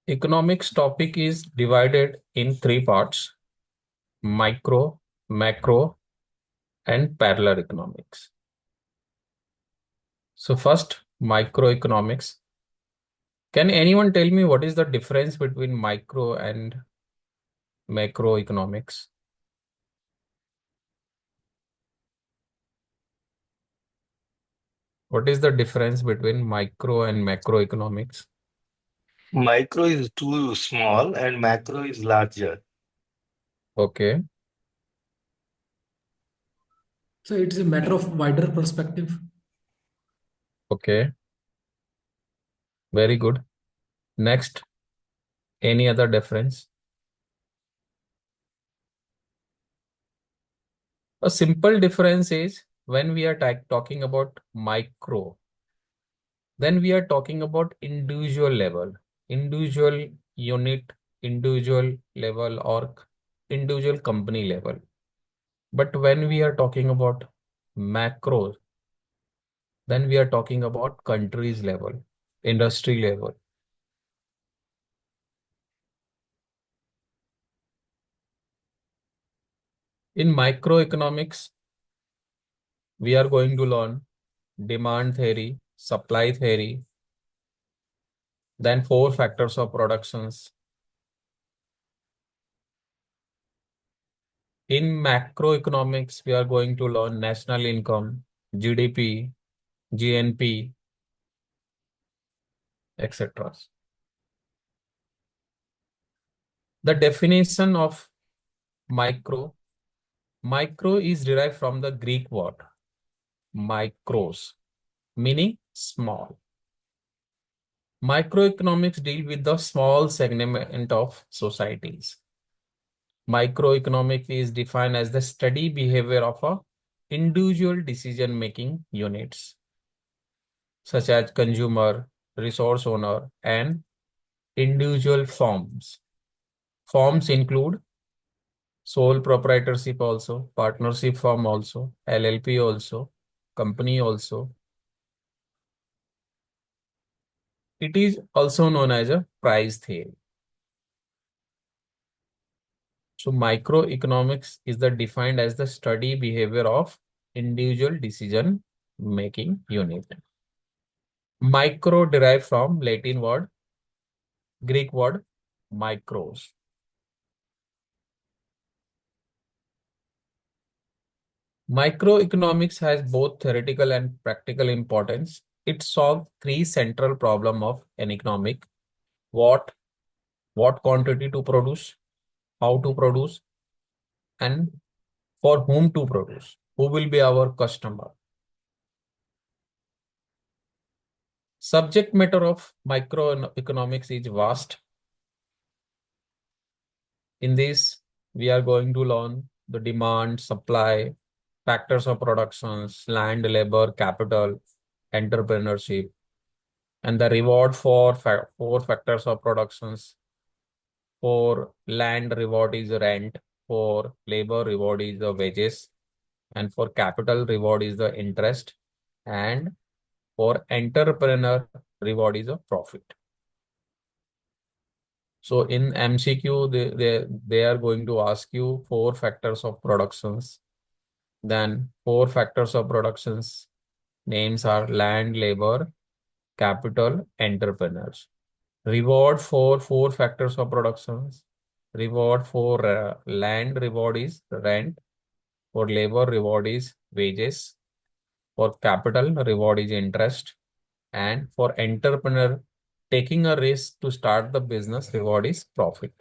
Economics topic is divided in three parts: micro, macro, and parallel economics. So first, microeconomics. Can anyone tell me what is the difference between micro and macroeconomics? What is the difference between micro and macroeconomics? Micro is too small and macro is larger. Okay, So it's a matter of wider perspective. okay, very good. Next, any other difference? A simple difference is when we are talking about micro, then we are talking about individual level, individual unit, individual level, or individual company level. But when we are talking about macro, then we are talking about countries level, industry level. In microeconomics, we are going to learn demand theory, supply theory, then four factors of productions. In macroeconomics, we are going to learn national income, GDP, GNP, etc. The definition of micro, micro is derived from the Greek word micros, meaning small. Microeconomics deal with the small segment of societies. Microeconomics is defined as the steady behavior of a individual decision-making units, such as consumer, resource owner, and individual firms. Forms include sole proprietorship also, partnership firm also, LLP also, company also. It is also known as a price theory. So microeconomics is the defined as the study behavior of individual decision making unit. Micro derived from Latin word, Greek word micros. Microeconomics has both theoretical and practical importance. It solves three central problems of an economic: what, what quantity to produce, how to produce, and for whom to produce, who will be our customer. Subject matter of microeconomics is vast. In this, we are going to learn the demand, supply, factors of productions, land, labor, capital, entrepreneurship, and the reward for four factors of productions. For land, reward is rent. For labor, reward is the wages. And for capital, reward is the interest. And for entrepreneur, reward is a profit. So in MCQ, they are going to ask you four factors of productions. Then four factors of productions names are land, labor, capital, entrepreneurs. Reward for four factors of productions. Reward for land, reward is rent. For labor, reward is wages. For capital, reward is interest. And for entrepreneur, taking a risk to start the business, reward is profit.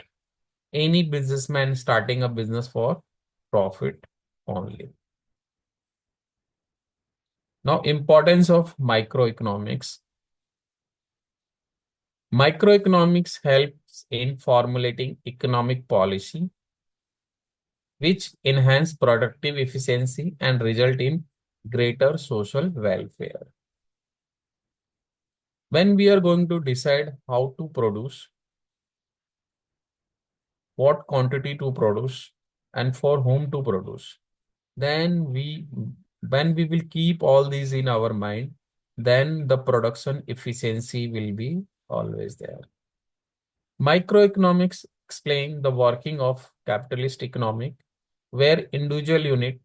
Any businessman starting a business for profit only. Now, importance of microeconomics. Microeconomics helps in formulating economic policy, which enhance productive efficiency and result in greater social welfare. When we are going to decide how to produce, what quantity to produce, and for whom to produce, then when we will keep all these in our mind, then the production efficiency will be always there. Microeconomics explain the working of capitalist economic, where individual unit,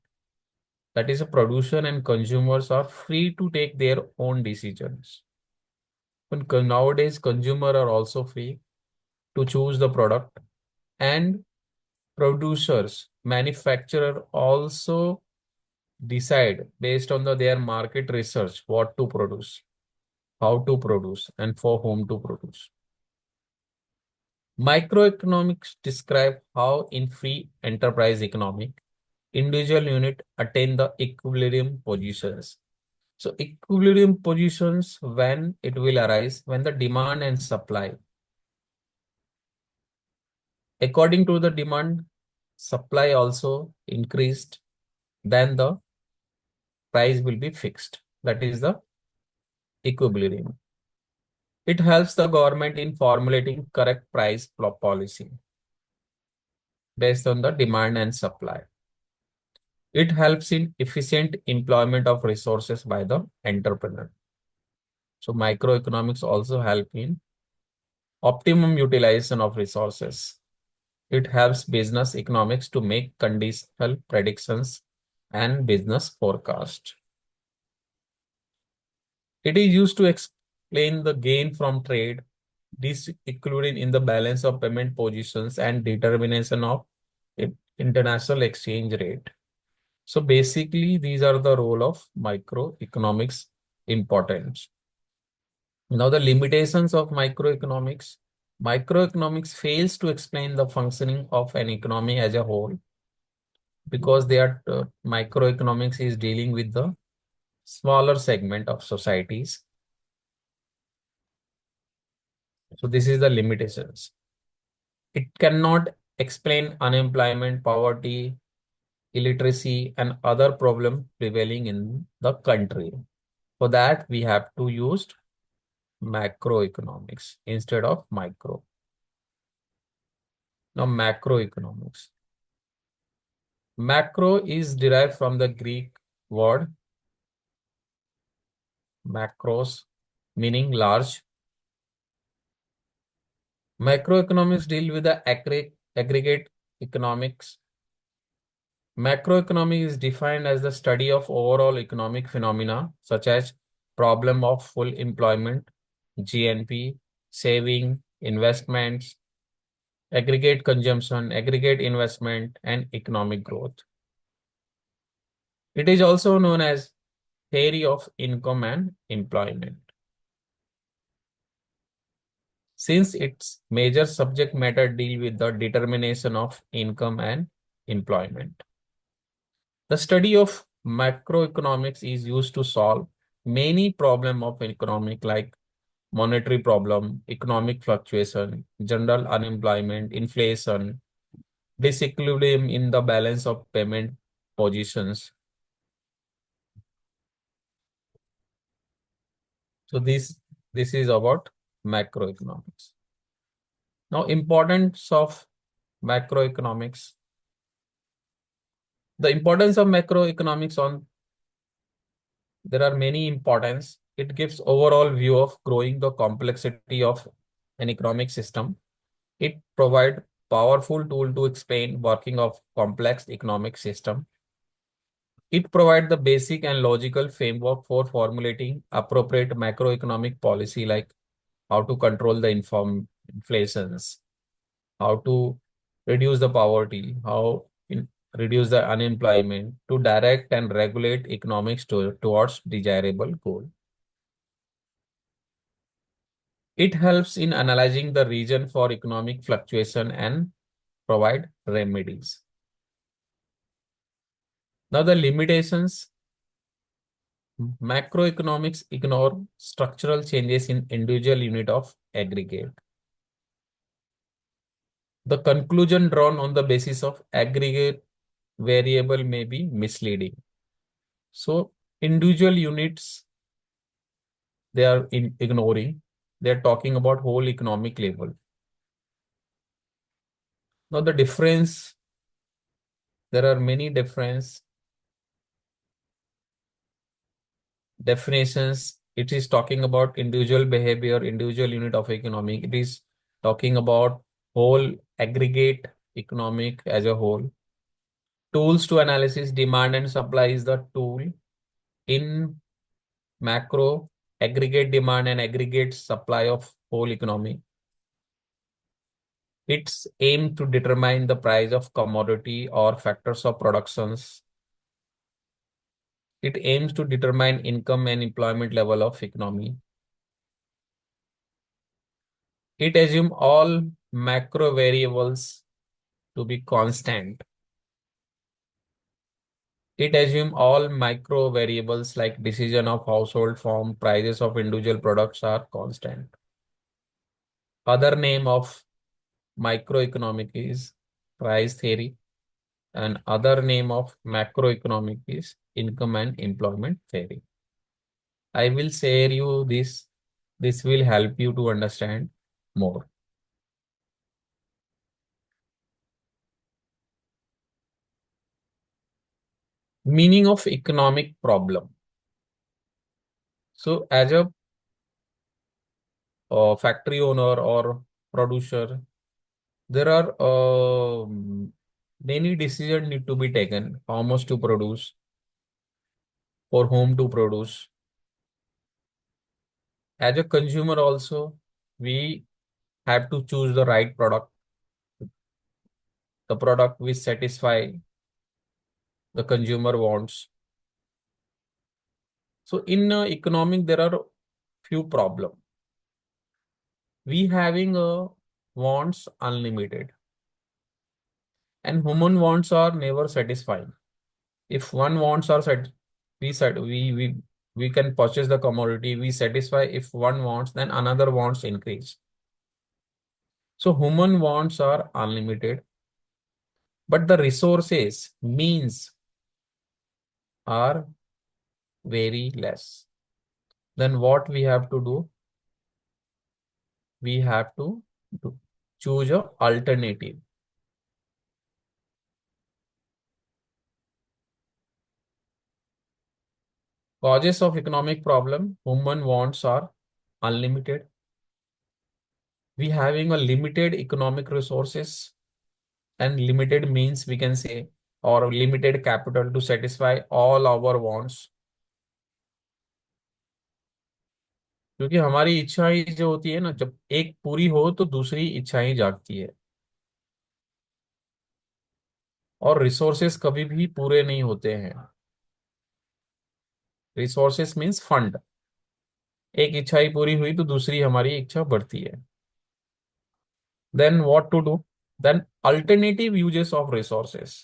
that is a producer and consumers, are free to take their own decisions. Nowadays, consumers are also free to choose the product, and producers, manufacturer also decide based on their market research what to produce, how to produce, and for whom to produce. Microeconomics describe how in free enterprise economic, individual unit attain the equilibrium positions. So equilibrium positions when it will arise when the demand and supply. According to the demand, supply also increased, then the price will be fixed. That is the equilibrium. It helps the government in formulating correct price policy based on the demand and supply. It helps in efficient employment of resources by the entrepreneur. So microeconomics also help in optimum utilization of resources. It helps business economics to make conditional predictions and business forecast. It is used to explain the gain from trade, this including in the balance of payment positions and determination of international exchange rate. So basically, these are the role of microeconomics importance. Now, the limitations of microeconomics. Microeconomics fails to explain the functioning of an economy as a whole because microeconomics is dealing with the smaller segment of societies. So this is the limitations. It cannot explain unemployment, poverty, illiteracy, and other problems prevailing in the country. For that, we have to use macroeconomics instead of micro. Now, macroeconomics. Macro is derived from the Greek word macros, meaning large. Macroeconomics deal with the aggregate economics. Macroeconomics is defined as the study of overall economic phenomena such as problem of full employment, GNP, saving, investments, aggregate consumption, aggregate investment, and economic growth. It is also known as theory of income and employment. Since its major subject matter deal with the determination of income and employment. The study of macroeconomics is used to solve many problems of economic like monetary problem, economic fluctuation, general unemployment, inflation, disequilibrium in the balance of payment positions. So this is about macroeconomics. Now, importance of macroeconomics. The importance of macroeconomics on there are many importance. It gives overall view of growing the complexity of an economic system. It provide powerful tool to explain working of complex economic system. It provide the basic and logical framework for formulating appropriate macroeconomic policy like how to control the inflations, how to reduce the poverty, reduce the unemployment, to direct and regulate economics towards desirable goal. It helps in analyzing the reason for economic fluctuation and provide remedies. Now the limitations, macroeconomics ignore structural changes in individual unit of aggregate. The conclusion drawn on the basis of aggregate variable may be misleading. So individual units, they are ignoring. They're talking about whole economic level. Now the difference, there are many difference definitions. It is talking about individual behavior, individual unit of economy. It is talking about whole aggregate economic as a whole. Tools to analysis demand and supply is the tool. In macro, aggregate demand and aggregate supply of whole economy. It's aimed to determine the price of commodity or factors of productions. It aims to determine income and employment level of economy. It assumes all macro variables to be constant. It assumes all micro variables like decision of household form, prices of individual products are constant. Other name of microeconomic is price theory, and other name of macroeconomic is income and employment theory. I will share you this. This will help you to understand more. Meaning of economic problem. So as a factory owner or producer, there are many decisions need to be taken. How much to produce, for whom to produce. As a consumer also, we have to choose the right product, the product which satisfy the consumer wants. So in economic, there are few problems. We having a wants unlimited, and human wants are never satisfying. If one wants are set, we said we can purchase the commodity, we satisfy. If one wants, then another wants increase. So human wants are unlimited, but the resources means are very less. Then what we have to do? We have to choose a alternative. Causes of economic problem: human wants are unlimited. We having a limited economic resources, and limited means we can say, or limited capital to satisfy all our wants. क्योंकि हमारी इच्छाएं जो होती है ना, जब एक पूरी हो तो दूसरी इच्छाएं जागती है, और रिसोर्सेस कभी भी पूरे नहीं होते हैं. Resources means fund. एक इच्छा ही पूरी हुई तो दूसरी हमारी इच्छा बढ़ती है. Then what to do? Then alternative uses of resources.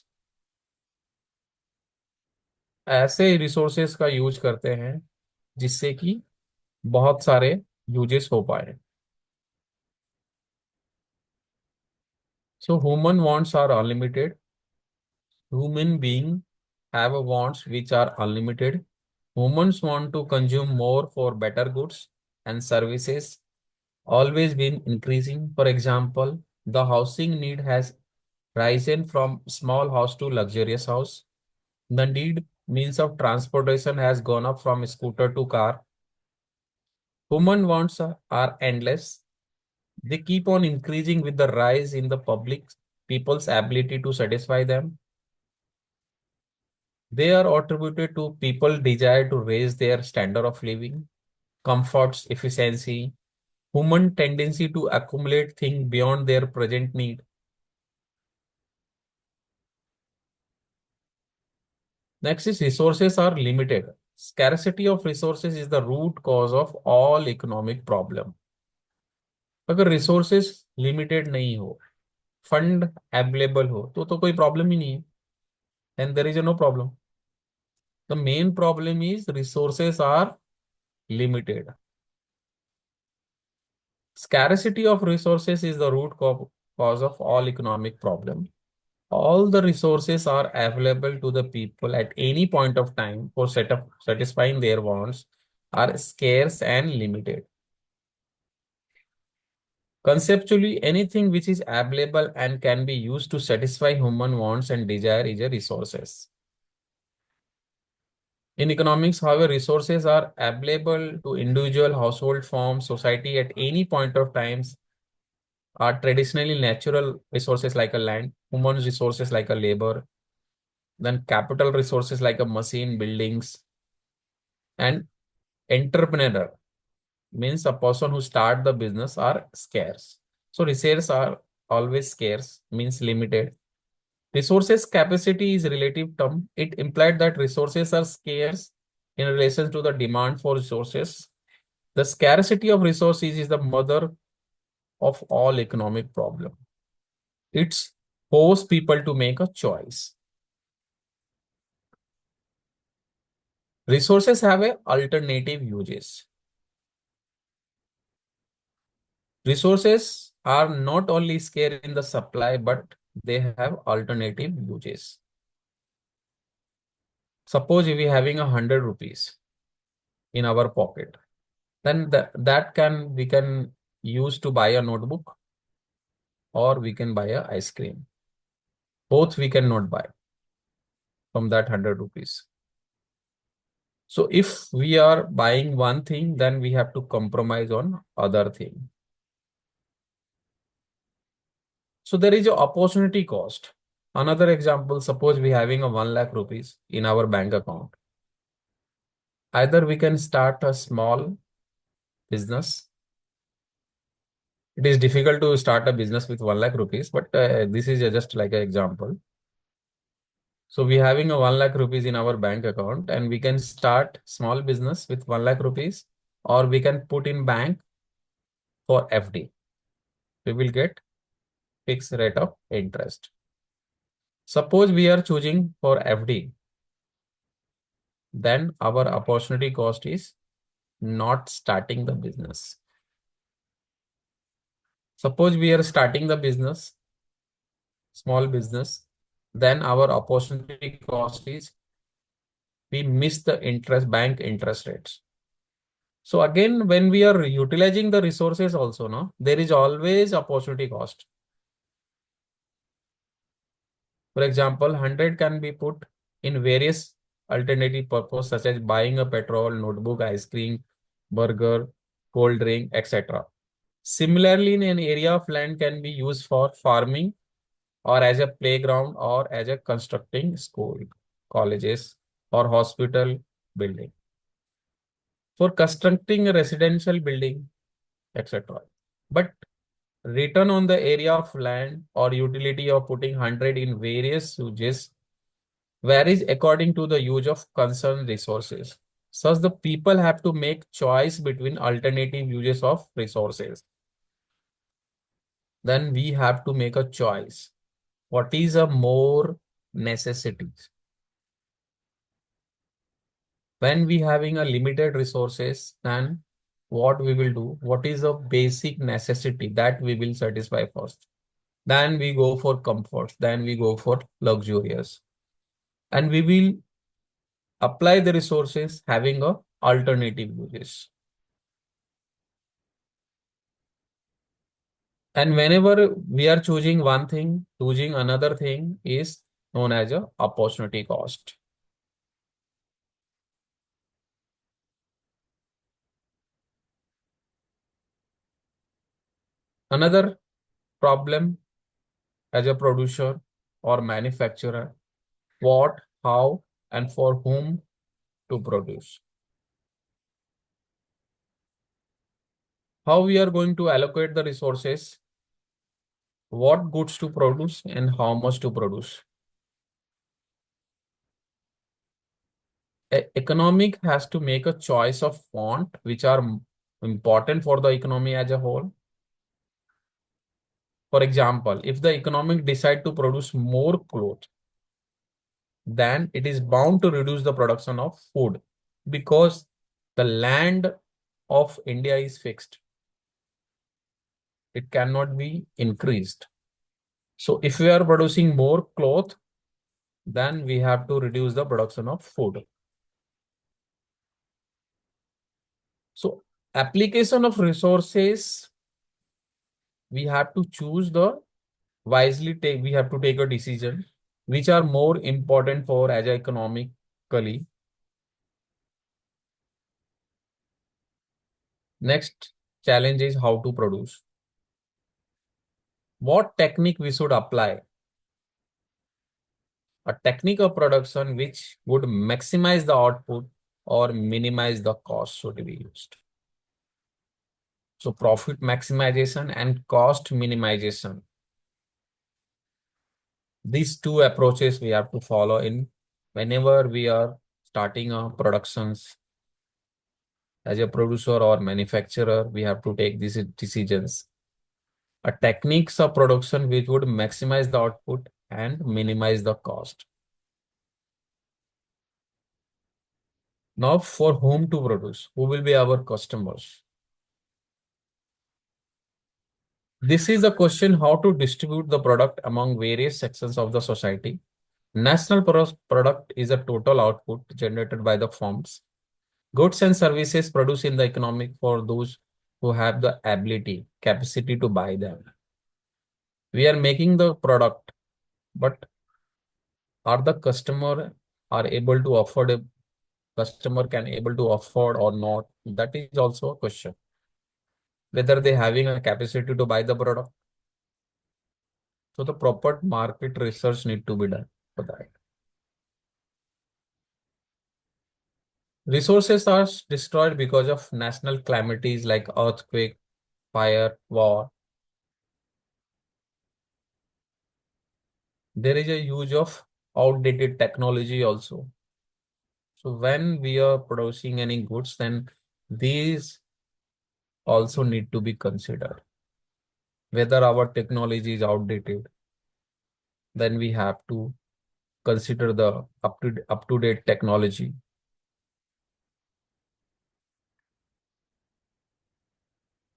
ऐसे रिसोर्सेस का यूज करते हैं जिससे कि बहुत सारे यूजेस हो पाए. So human wants are unlimited. Human beings have wants which are unlimited. Humans want to consume more for better goods and services, always been increasing. For example, the housing need has risen from small house to luxurious house. The need means of transportation has gone up from scooter to car. Human wants are endless. They keep on increasing with the rise in the public people's ability to satisfy them. They are attributed to people desire to raise their standard of living, comforts, efficiency, human tendency to accumulate things beyond their present need. Next is resources are limited. Scarcity of resources is the root cause of all economic problem. अगर resources limited नहीं हो, fund available हो, तो कोई problem ही नहीं है. And there is no problem. The main problem is resources are limited. Scarcity of resources is the root cause of all economic problem. All the resources are available to the people at any point of time for satisfying their wants are scarce and limited. Conceptually, anything which is available and can be used to satisfy human wants and desire is a resources. In economics, however, resources are available to individual, household, firm, society at any point of times are traditionally natural resources like a land, human resources like a labor, then capital resources like a machine, buildings, and entrepreneur means a person who start the business are scarce. So resources are always scarce, means limited. Resources capacity is relative term. It implied that resources are scarce in relation to the demand for resources. The scarcity of resources is the mother of all economic problem. It's force people to make a choice. Resources have a alternative uses. Resources are not only scarce in the supply, but they have alternative uses. Suppose if we having 100 rupees in our pocket, then that can we can use to buy a notebook or we can buy a ice cream. Both we cannot buy from that 100 rupees. So if we are buying one thing, then we have to compromise on other thing. So there is a opportunity cost. Another example, suppose we having a 1 lakh rupees in our bank account. Either we can start a small business. It is difficult to start a business with 1 lakh rupees, but this is just like an example. So we having a 1 lakh rupees in our bank account and we can start small business with 1 lakh rupees or we can put in bank for FD. We will get fixed rate of interest. Suppose we are choosing for FD, then our opportunity cost is not starting the business. Suppose we are starting the business, small business, then our opportunity cost is we miss the interest bank interest rates. So again, when we are utilizing the resources also, no, there is always opportunity cost. For example, 100 can be put in various alternative purpose such as buying a petrol, notebook, ice cream, burger, cold drink, etc. Similarly, in an area of land can be used for farming or as a playground or as a constructing school, colleges or hospital building. For constructing a residential building, etc. But return on the area of land or utility of putting 100 in various uses varies according to the use of concerned resources. Thus, the people have to make choice between alternative uses of resources. Then we have to make a choice. What is a more necessities? When we having a limited resources, then what we will do? What is a basic necessity that we will satisfy first? Then we go for comfort. Then we go for luxurious. And we will apply the resources having a alternative uses. And whenever we are choosing one thing, choosing another thing is known as a opportunity cost. Another problem as a producer or manufacturer, what, how, and for whom to produce. How we are going to allocate the resources, what goods to produce, and how much to produce. Economic has to make a choice of font which are important for the economy as a whole. For example, if the economic decide to produce more clothes, then it is bound to reduce the production of food because the land of India is fixed. It cannot be increased. So if we are producing more cloth, then we have to reduce the production of food. So application of resources, we have to choose the wisely take, we have to take a decision which are more important for as economically. Next challenge is how to produce. What technique we should apply? A technique of production which would maximize the output or minimize the cost should be used. So profit maximization and cost minimization. These two approaches we have to follow in whenever we are starting a productions. As a producer or manufacturer, we have to take these decisions. A techniques of production which would maximize the output and minimize the cost. Now, for whom to produce? Who will be our customers? This is the question how to distribute the product among various sections of the society. National product is a total output generated by the firms. Goods and services produced in the economic for those who have the ability, capacity to buy them. We are making the product, but are the customer are able to afford a customer can able to afford or not? That is also a question. Whether they having a capacity to buy the product. So the proper market research need to be done for that. Resources are destroyed because of national calamities like earthquake, fire, war. There is a use of outdated technology also. So when we are producing any goods, then these also need to be considered. Whether our technology is outdated, then we have to consider the up to date technology.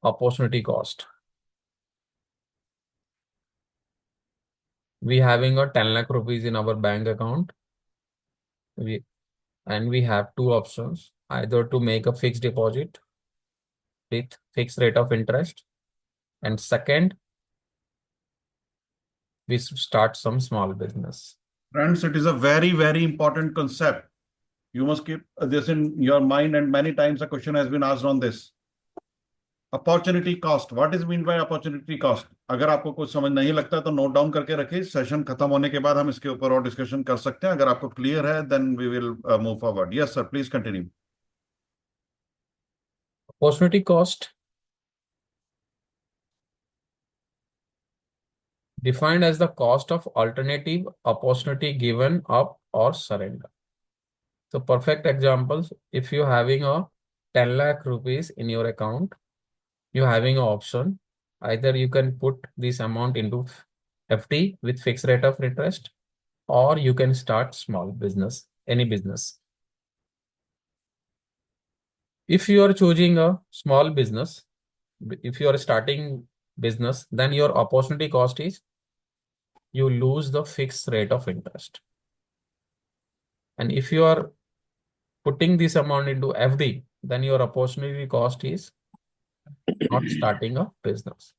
Opportunity cost. We having a 10 lakh rupees in our bank account. We have two options, either to make a fixed deposit with fixed rate of interest, and second, we should start some small business. Friends, it is a very, very important concept. You must keep this in your mind, and many times a question has been asked on this. Opportunity cost. What is mean by opportunity cost? अगर आपको कुछ समझ नहीं लगता तो note down करके रखिए. Session खत्म होने के बाद हम इसके ऊपर और डिस्कशन कर सकते हैं. अगर आपको क्लियर है, then we will move forward. Yes, sir. Please continue. Opportunity cost defined as the cost of alternative opportunity given up or surrender. So perfect examples, if you're having a 10 lakh rupees in your account, you're having an option. Either you can put this amount into FD with fixed rate of interest, or you can start small business, any business. If you are choosing a small business, if you are starting business, then your opportunity cost is you lose the fixed rate of interest. And if you are putting this amount into FD, then your opportunity cost is not starting a business.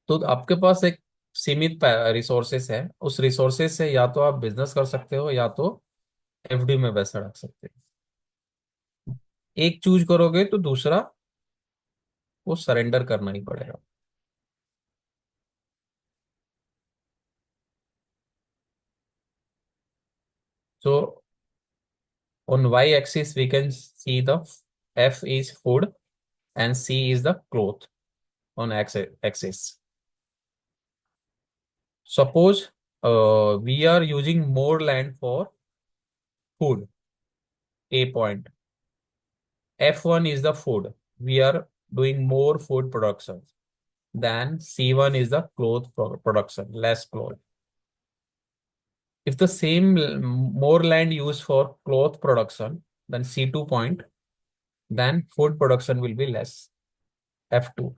तो आपके पास एक सीमित resources है, उस resources से या तो आप बिजनेस कर सकते हो या तो एफडी में पैसा रख सकते हो. एक चूज करोगे तो दूसरा वो सरेंडर करना ही पड़ेगा. So on y axis we can see the F is food and C is the cloth on axis. Suppose we are using more land for food. A point. F1 is the food. We are doing more food production. Then C1 is the cloth production, less cloth. If the same more land used for cloth production, then C2 point, then food production will be less, F2.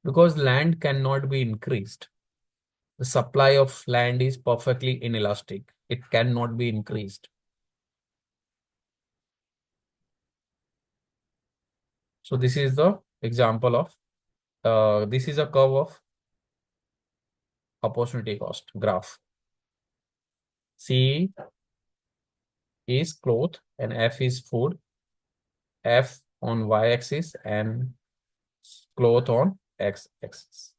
Because land cannot be increased. The supply of land is perfectly inelastic. It cannot be increased. So this is the example of, this is a curve of opportunity cost graph. C is cloth and F is food. F on y-axis and cloth on x-axis.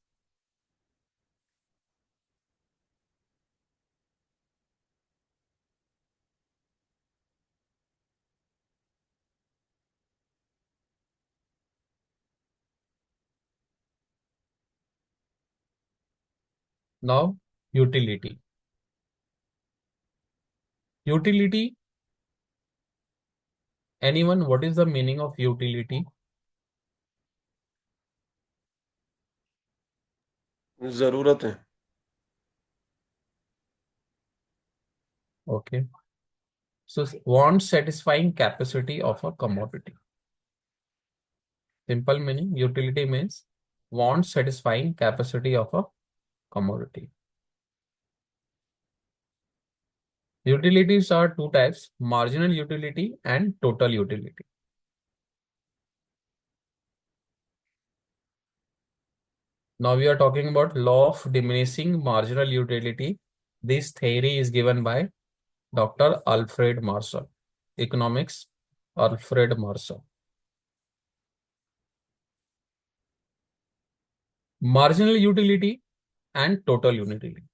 Now, utility. Utility. Anyone, what is the meaning of utility? जरूरत है. Okay. So, want satisfying capacity of a commodity. Simple meaning, utility means want satisfying capacity of a commodity. Utilities are two types, marginal utility and total utility. Now we are talking about law of diminishing marginal utility. This theory is given by Dr. Alfred Marshall. Economics, Alfred Marshall. Marginal utility and total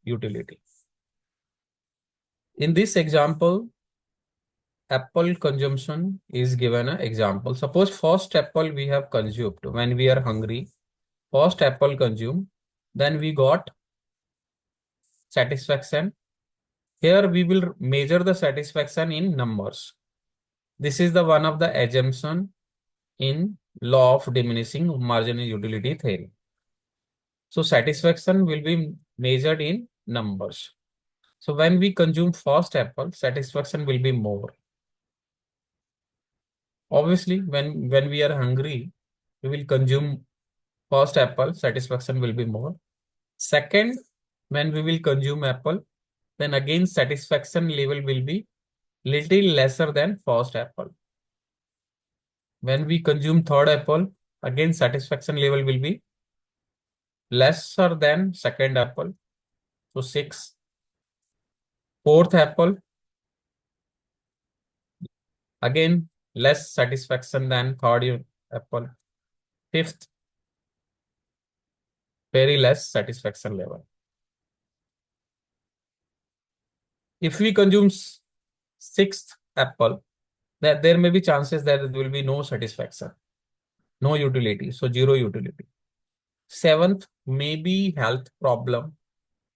utility. In this example, apple consumption is given an example. Suppose first apple we have consumed when we are hungry. First apple consumed, then we got satisfaction. Here we will measure the satisfaction in numbers. This is the one of the assumption in law of diminishing marginal utility theory. So satisfaction will be measured in numbers. So when we consume first apple, satisfaction will be more. Obviously, when we are hungry, we will consume first apple, satisfaction will be more. Second, when we will consume apple, then again satisfaction level will be little lesser than first apple. When we consume third apple, again satisfaction level will be lesser than second apple. So 6. Fourth apple, again less satisfaction than third apple. Fifth, very less satisfaction level. If we consume sixth apple, that there may be chances that there will be no satisfaction, no utility, so 0 utility. Seventh, maybe health problem,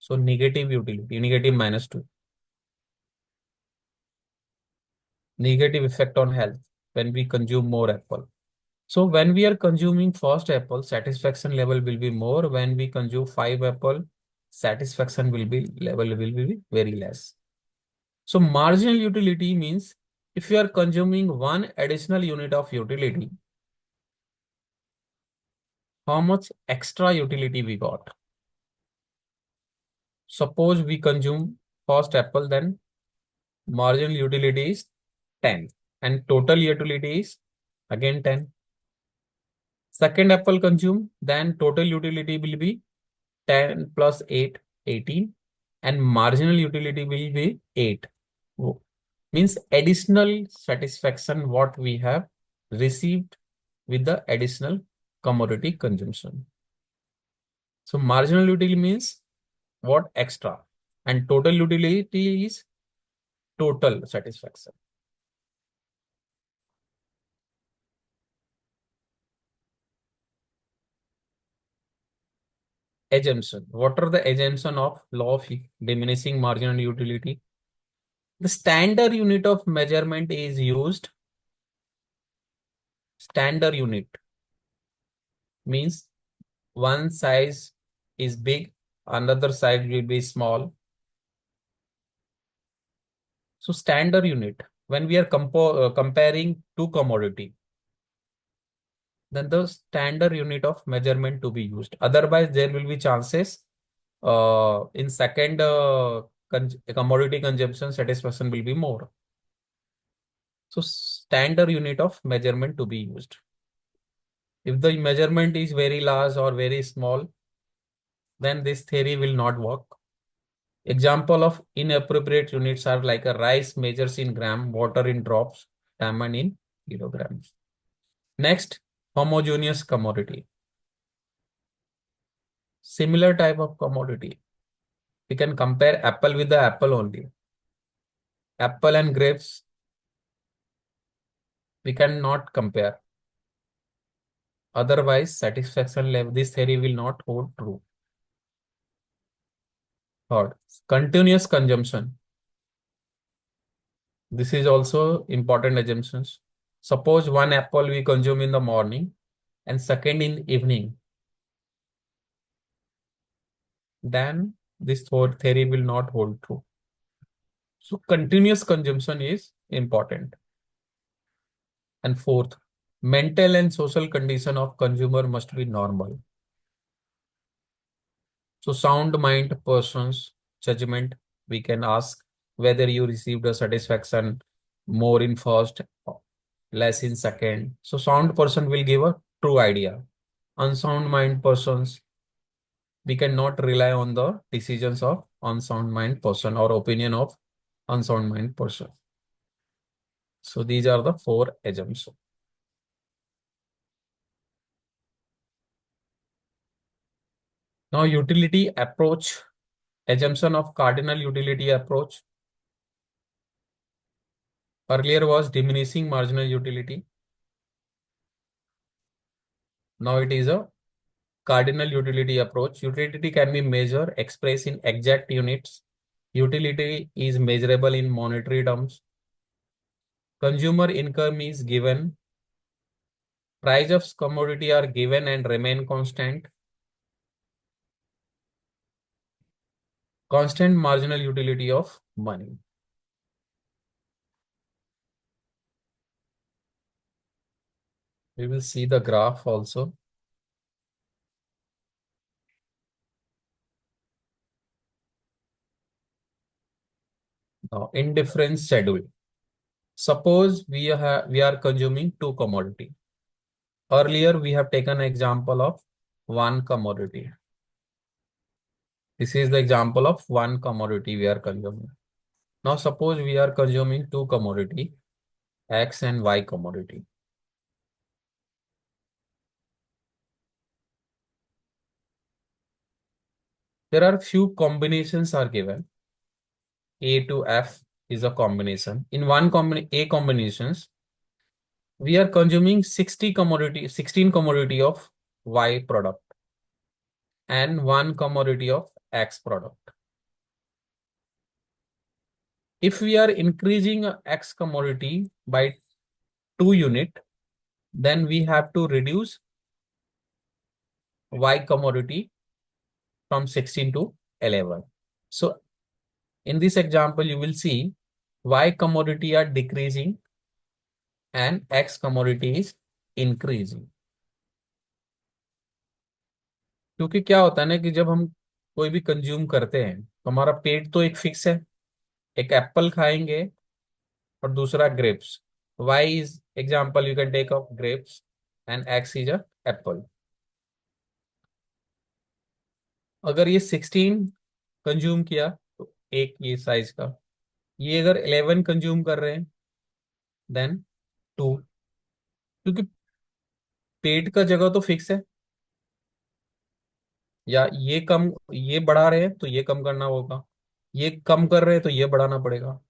so negative utility, negative -2. Negative effect on health when we consume more apple. So when we are consuming first apple, satisfaction level will be more. When we consume 5 apple, satisfaction level will be very less. So marginal utility means if you are consuming one additional unit of utility, how much extra utility we got. Suppose we consume first apple, then marginal utility is 10 and total utility is again 10. Second apple consume, then total utility will be 10 plus 8, 18, and marginal utility will be 8. Means additional satisfaction what we have received with the additional commodity consumption. So marginal utility means what extra, and total utility is total satisfaction. Assumption. What are the assumption of law of diminishing marginal utility? The standard unit of measurement is used. Standard unit means one size is big, another size will be small. So standard unit, when we are comparing two commodity, then the standard unit of measurement to be used. Otherwise, there will be chances in second commodity consumption satisfaction will be more. So standard unit of measurement to be used. If the measurement is very large or very small, then this theory will not work. Example of inappropriate units are like a rice measures in gram, water in drops, diamond in kilograms. Next, homogeneous commodity. similar type of commodity. We can compare apple with the apple only. Apple and grapes, we cannot compare. Otherwise, satisfaction level, this theory will not hold true. Third, continuous consumption. This is also important assumptions. Suppose one apple we consume in the morning and second in the evening. Then this third theory will not hold true. So continuous consumption is important. And fourth, mental and social condition of consumer must be normal. So sound mind person's judgment, we can ask whether you received a satisfaction more in first, less in second. So sound person will give a true idea. Unsound mind persons, we cannot rely on the decisions of unsound mind person or opinion of unsound mind person. So these are the four assumptions. Now utility approach, assumption of cardinal utility approach. Earlier was diminishing marginal utility. Now it is a cardinal utility approach. Utility can be measured, expressed in exact units. Utility is measurable in monetary terms. Consumer income is given. Price of commodity are given and remain constant. Constant marginal utility of money. We will see the graph also. Now, indifference schedule. Suppose we are consuming two commodity. Earlier, we have taken example of one commodity. This is the example of one commodity we are consuming. Now, suppose we are consuming two commodity, X and Y commodity. There are few combinations are given. A to F is a combination. In one A combinations, we are consuming 16 commodity of Y product and one commodity of X product. If we are increasing a X commodity by 2 unit, then we have to reduce Y commodity from 16 to 11. So in this example, you will see Y commodity are decreasing and X commodity is increasing. क्योंकि क्या होता है ना कि जब हम कोई भी कंज्यूम करते हैं तो हमारा पेट तो एक फिक्स है, एक एप्पल खाएंगे और दूसरा grapes. Y is example you can take of grapes and X is a apple. अगर ये 16 कंज्यूम किया तो एक ये साइज का, ये अगर 11 कंज्यूम कर रहे हैं देन 2, क्योंकि पेट का जगह तो फिक्स है. या ये बढ़ा रहे हैं तो ये कम करना होगा, ये कम कर रहे हैं तो ये बढ़ाना पड़ेगा.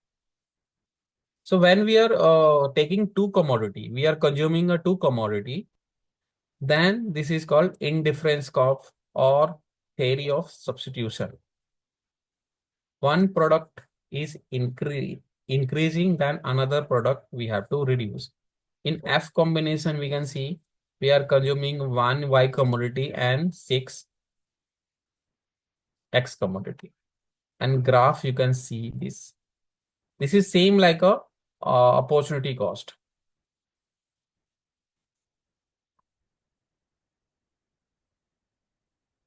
So when we are taking two commodity, we are consuming a two commodity, then this is called indifference curve or theory of substitution. One product is increasing, then another product we have to reduce. In F combination, we can see we are consuming one Y commodity and 6 X commodity. And graph, you can see this. This is same like a opportunity cost.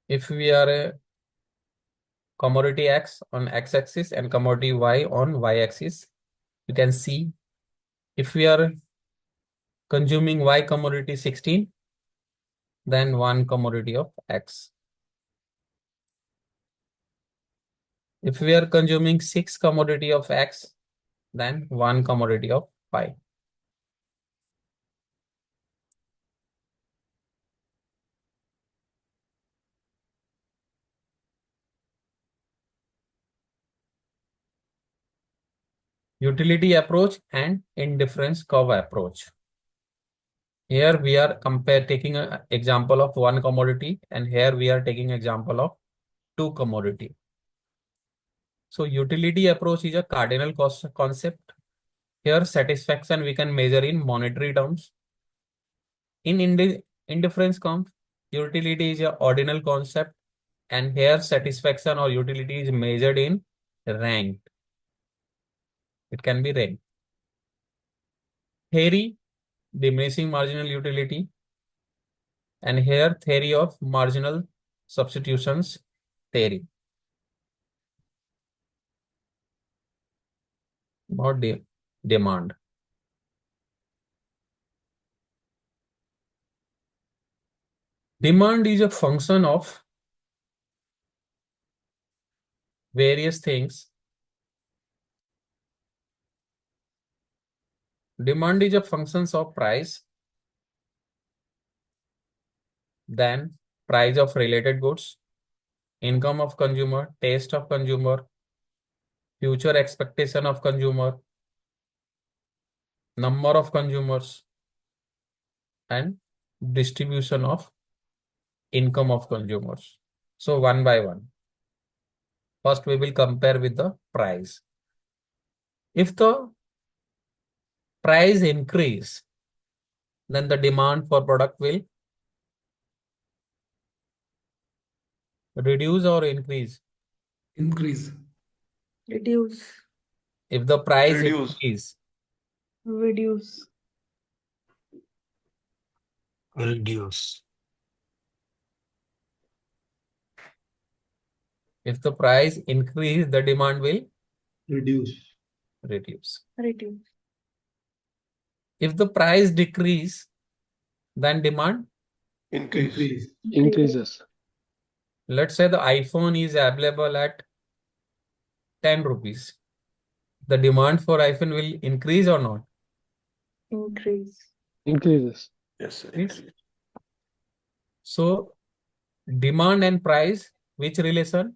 If we are a commodity X on X-axis and commodity Y on Y-axis, you can see if we are consuming Y commodity 16, then one commodity of X. If we are consuming 6 commodity of X, then one commodity of Y. Utility approach and indifference curve approach. Here we are taking an example of one commodity, and here we are taking example of two commodity. So utility approach is a cardinal cost concept. Here satisfaction we can measure in monetary terms. In indifference comes, utility is a ordinal concept, and here satisfaction or utility is measured in rank. It can be ranked. Theory, diminishing marginal utility, and here theory of marginal substitutions theory. About demand. Demand is a function of various things. Demand is a function of price, then price of related goods, income of consumer, taste of consumer, future expectation of consumer, number of consumers, and distribution of income of consumers. So one by one. First, we will compare with the price. If the price increase, then the demand for product will reduce or increase. Increase. Reduce. If the price Reduce. increase, Reduce. Reduce. if the price increase, the demand will Reduce. reduce. Reduce. If the price decrease, then demand. Increase. Increase. Increases. Let's say the iPhone is available at 10 rupees. The demand for iPhone will increase or not? Increase. Increases. Yes, sir. Yes. Increase. So demand and price, which relation?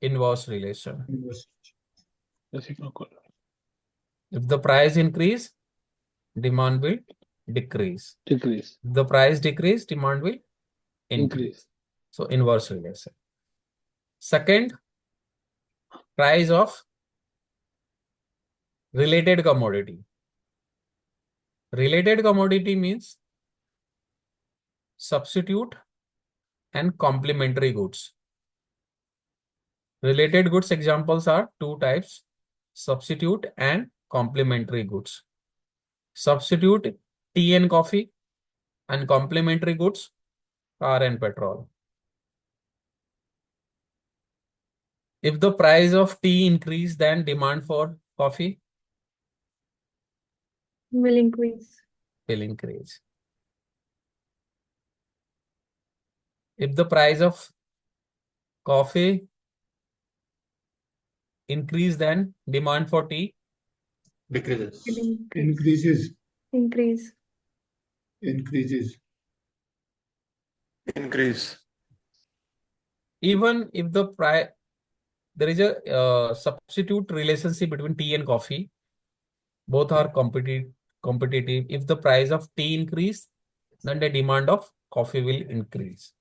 Inverse relation. Inverse. Reciprocal. If the price increase, demand will decrease. Decrease. If the price decrease, demand will increase. Increase. So inverse relation. Second, price of related commodity. Related commodity means substitute and complementary goods. Related goods examples are two types, substitute and complementary goods. Substitute tea and coffee, and complementary goods car and petrol. If the price of tea increase, then demand for coffee Will increase. will increase. If the price of coffee increase, then demand for tea Decreases. Will Increases. increase. Increases. Increase. even if the price, there is a substitute relationship between tea and coffee. Both are competitive. If the price of tea increase, then the demand of coffee will increase.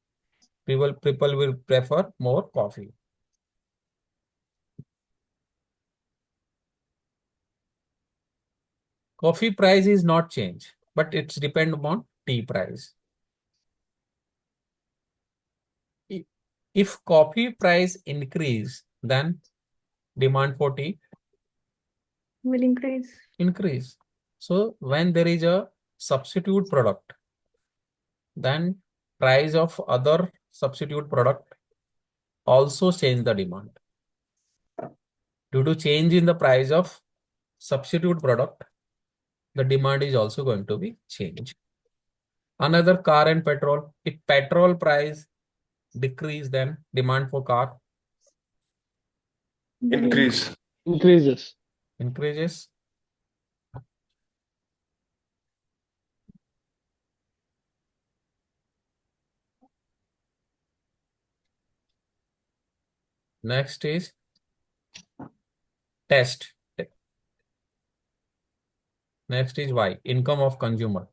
People will prefer more coffee. Coffee price is not change, but it's depend upon tea price. If coffee price increase, then demand for tea Will increase. So when there is a substitute product, then price of other substitute product also change the demand. Due to change in the price of substitute product, the demand is also going to be changed. Another, car and petrol. If petrol price decrease, then demand for car Increase. Increases. increases. Next is test. Next is Y, income of consumer.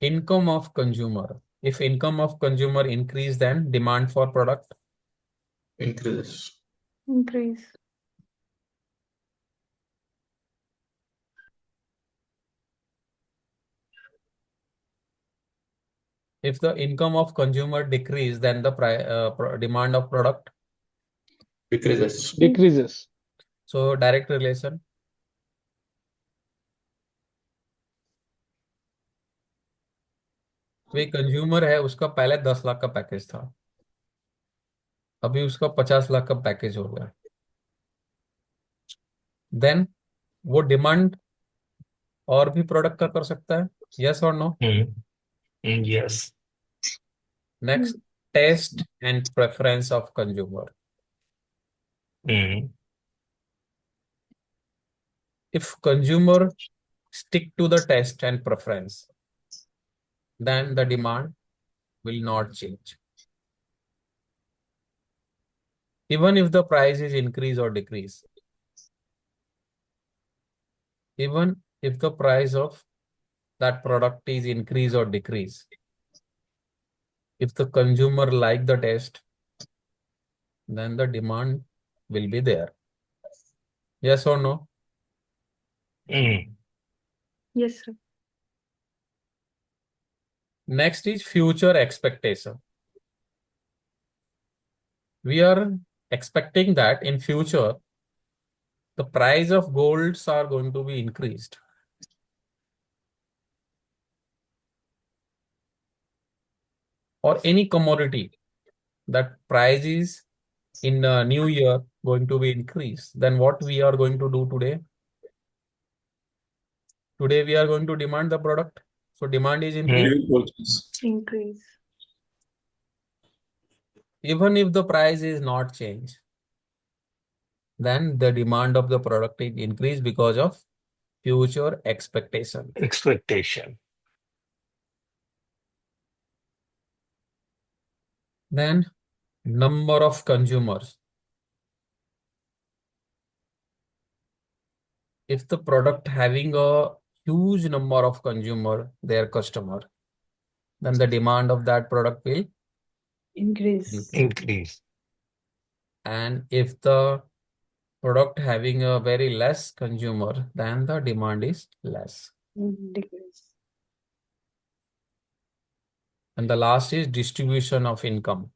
Income of consumer. If income of consumer increase, then demand for product Increases. Increase. if the income of consumer decrease, then the demand of product. Decreases. Decreases. So direct relation. Way consumer है, उसका पहले 10 लाख का package था, अभी उसका 50 लाख का package हो गया, देन वो डिमांड और भी प्रोडक्ट का कर सकता है, यस और no? Yes. Next, taste and preference of consumer. If consumer stick to the taste and preference, then the demand will not change. Even if the price is increase or decrease, even if the price of that product is increase or decrease, if the consumer like the taste, then the demand will be there. Yes or no? Yes, sir. Next is future expectation. We are expecting that in future, the price of golds are going to be increased. Or any commodity, that price is in the new year going to be increased. Then what we are going to do today? Today we are going to demand the product. So demand is increased. Increase. Even if the price is not changed, then the demand of the product is increased because of future expectation. Then number of consumers. If the product having a huge number of consumer, their customer, then the demand of that product will Increase. Increase. And if the product having a very less consumer, then the demand is less. Decrease. And the last is distribution of income.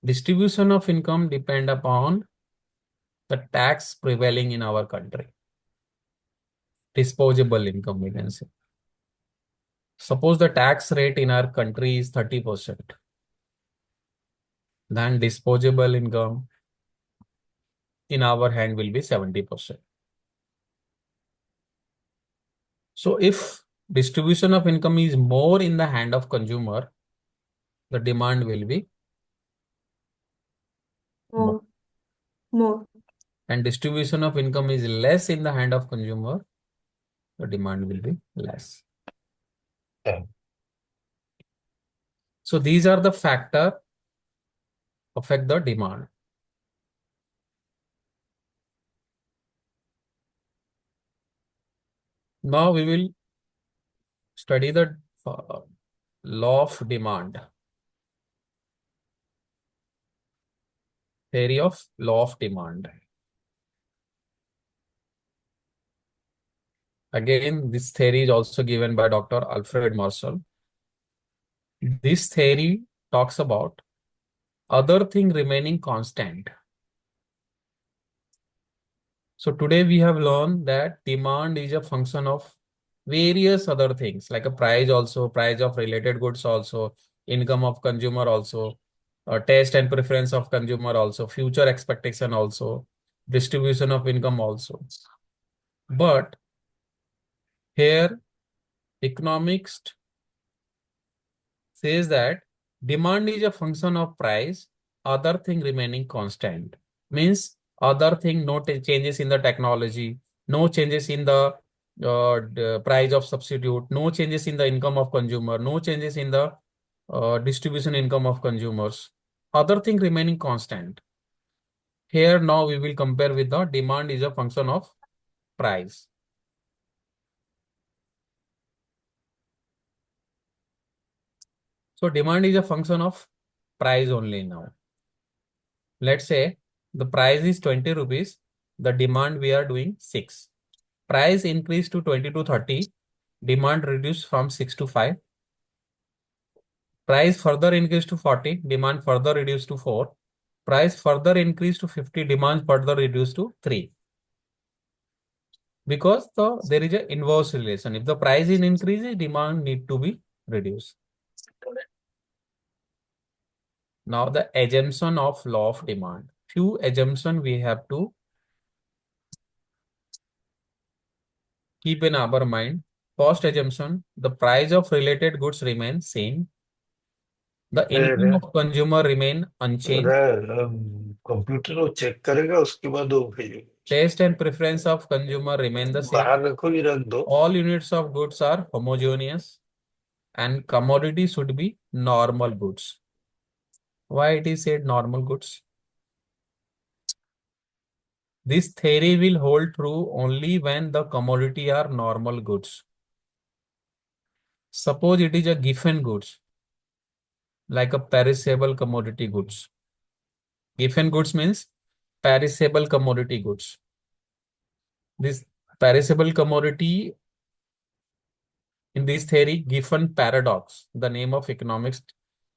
Distribution of income depend upon the tax prevailing in our country. Disposable income, we can say. Suppose the tax rate in our country is 30%. Then disposable income in our hand will be 70%. So if distribution of income is more in the hand of consumer, the demand will be more. More. And distribution of income is less in the hand of consumer, the demand will be less. Yeah. So these are the factors affect the demand. Now we will study the law of demand. Theory of law of demand. Again, this theory is also given by Dr. Alfred Marshall. This theory talks about other thing remaining constant. So today we have learned that demand is a function of various other things like a price also, price of related goods also, income of consumer also, taste and preference of consumer also, future expectation also, distribution of income also. But here economics says that demand is a function of price, other thing remaining constant. Means other thing, no changes in the technology, no changes in the price of substitute, no changes in the income of consumer, no changes in the distribution income of consumers, other thing remaining constant. Here now we will compare with the demand is a function of price. So demand is a function of price only now. Let's say the price is 20 rupees. The demand we are doing 6. Price increased to 20 to 30. Demand reduced from 6 to 5. Price further increased to 40. Demand further reduced to 4. Price further increased to 50. Demand further reduced to 3. Because there is an inverse relation. If the price is increasing, demand need to be reduced. Now the assumption of law of demand. Few assumption we have to keep in our mind. First assumption, the price of related goods remain same. The income of consumer remain unchanged. Computer वो check करेगा उसके बाद वो भेजेगा Taste and preference of consumer remain the same. बाहर रखो ही रख दो All units of goods are homogeneous and commodity should be normal goods. Why it is said normal goods? This theory will hold true only when the commodity are normal goods. Suppose it is a given goods, like a perishable commodity goods. Given goods means perishable commodity goods. This perishable commodity in this theory, given paradox, the name of economics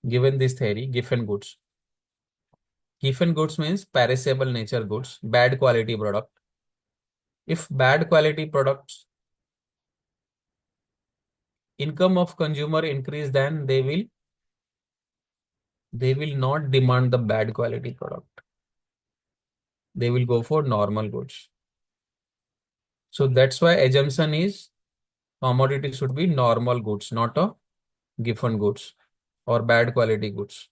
given this theory, given goods. Given goods means perishable nature goods, bad quality product. If bad quality products, income of consumer increase, then they will not demand the bad quality product. They will go for normal goods. So that's why assumption is commodity should be normal goods, not a given goods or bad quality goods.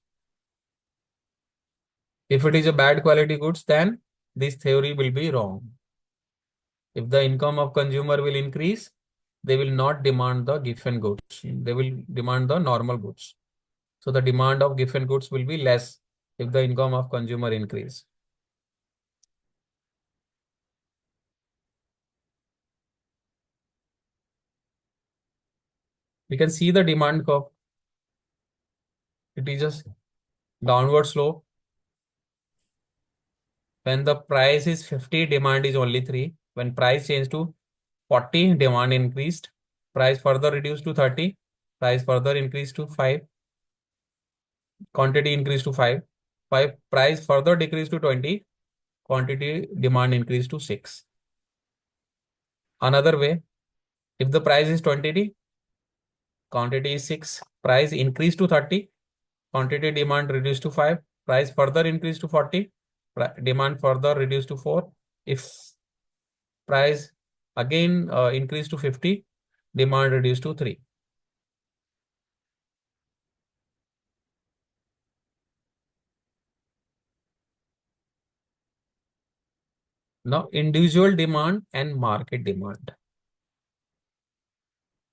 If it is a bad quality goods, then this theory will be wrong. If the income of consumer will increase, they will not demand the given goods. They will demand the normal goods. So the demand of given goods will be less if the income of consumer increase. We can see the demand curve. It is just downward slope. When the price is 50, demand is only 3. When price changed to 40, demand increased. Price further reduced to 30. Price further increased to 5. Quantity increased to 5. Price further decreased to 20. Quantity demand increased to 6. Another way, if the price is 20, quantity is 6. Price increased to 30. Quantity demand reduced to 5. Price further increased to 40. Demand further reduced to 4. If price again increased to 50, demand reduced to 3. Now, individual demand and market demand.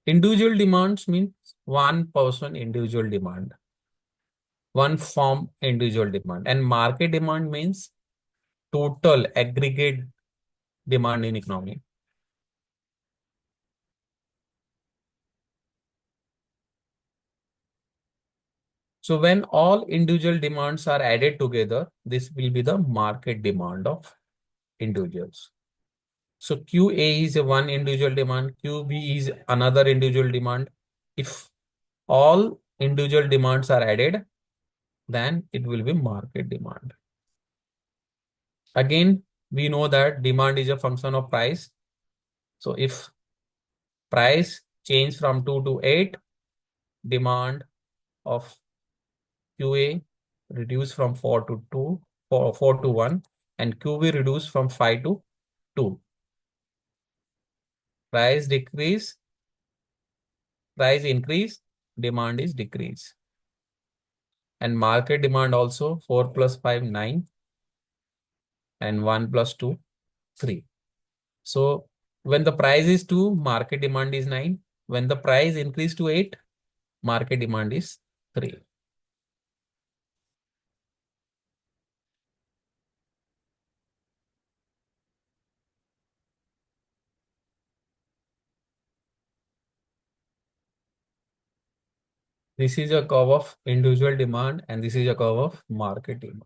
Individual demands means one person individual demand, one firm individual demand, and market demand means total aggregate demand in economy. So when all individual demands are added together, this will be the market demand of individuals. So QA is a one individual demand, QB is another individual demand. If all individual demands are added, then it will be market demand. Again, we know that demand is a function of price. So if price change from 2 to 8, demand of QA reduce from 4 to 2, 4 to 1, and QB reduce from 5 to 2. Price decrease, price increase, demand is decrease. And market demand also 4 plus 5, 9, and 1 plus 2, 3. So when the price is 2, market demand is 9. When the price increase to 8, market demand is 3. This is a curve of individual demand and this is a curve of market demand.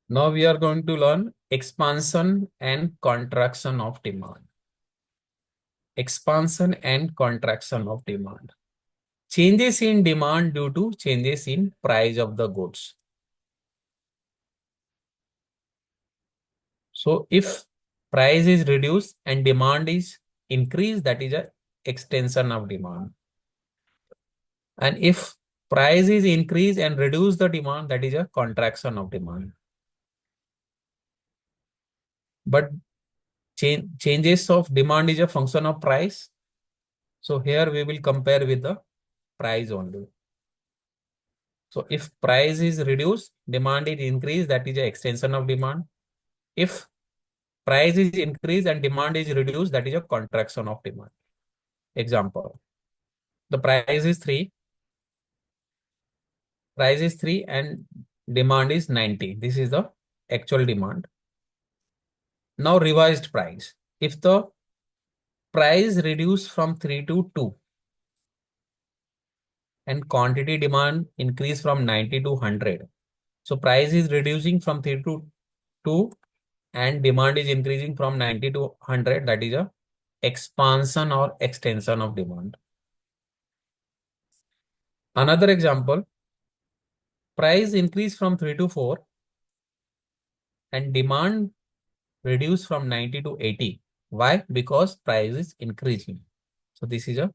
Now we are going to learn expansion and contraction of demand. Expansion and contraction of demand. Changes in demand due to changes in price of the goods. So if price is reduced and demand is increased, that is a extension of demand. And if price is increased and reduce the demand, that is a contraction of demand. But changes of demand is a function of price. So here we will compare with the price only. So if price is reduced, demand is increased, that is an extension of demand. If price is increased and demand is reduced, that is a contraction of demand. Example, the price is 3. Price is 3 and demand is 90. This is the actual demand. Now revised price. If the price reduced from 3 to 2 and quantity demand increase from 90 to 100. So price is reducing from 3 to 2 and demand is increasing from 90 to 100. That is a expansion or extension of demand. Another example, price increase from 3 to 4 and demand reduce from 90 to 80. Why? Because price is increasing. So this is a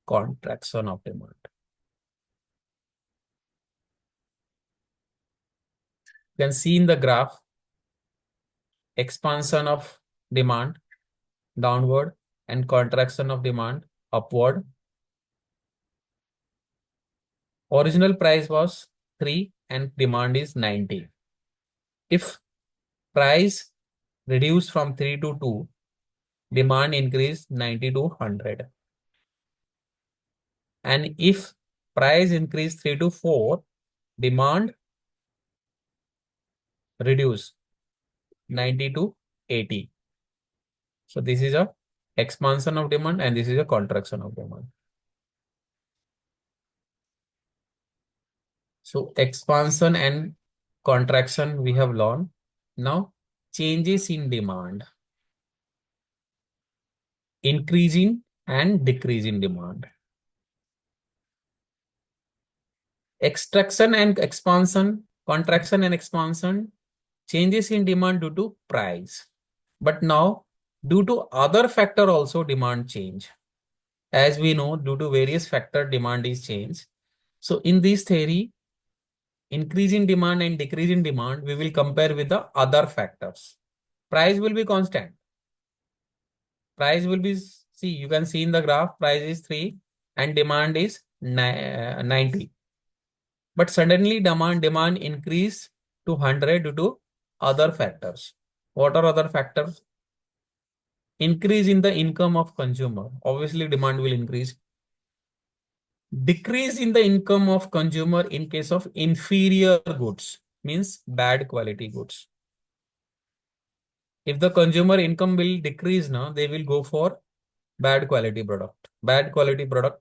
contraction of demand. You can see in the graph expansion of demand downward and contraction of demand upward. Original price was 3 and demand is 90. If price reduced from 3 to 2, demand increased 90 to 100. And if price increased 3 to 4, demand reduced 90 to 80. So this is a expansion of demand and this is a contraction of demand. So expansion and contraction we have learned. Now changes in demand. Increasing and decreasing demand. Extraction and expansion, contraction and expansion, changes in demand due to price. But now due to other factor also demand change. As we know, due to various factor demand is changed. So in this theory, increase in demand and decrease in demand, we will compare with the other factors. Price will be constant. Price will be, see, you can see in the graph, price is 3 and demand is 90. But suddenly demand increase to 100 due to other factors. What are other factors? Increase in the income of consumer. Obviously, demand will increase. Decrease in the income of consumer in case of inferior goods, means bad quality goods. If the consumer income will decrease now, they will go for bad quality product. Bad quality product.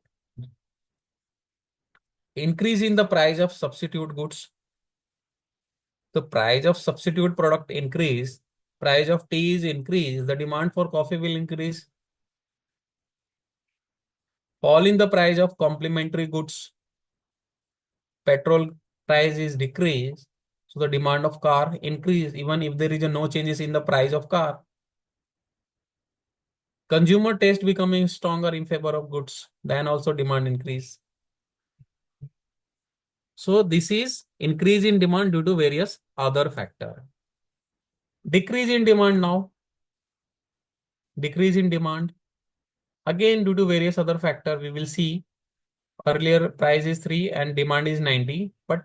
Increase in the price of substitute goods. The price of substitute product increase, price of tea is increase, the demand for coffee will increase. Fall in the price of complementary goods. Petrol price is decreased, so the demand of car increase even if there is no changes in the price of car. Consumer taste becoming stronger in favor of goods, then also demand increase. So this is increase in demand due to various other factor. Decrease in demand now. Decrease in demand. Again, due to various other factor, we will see earlier price is 3 and demand is 90, but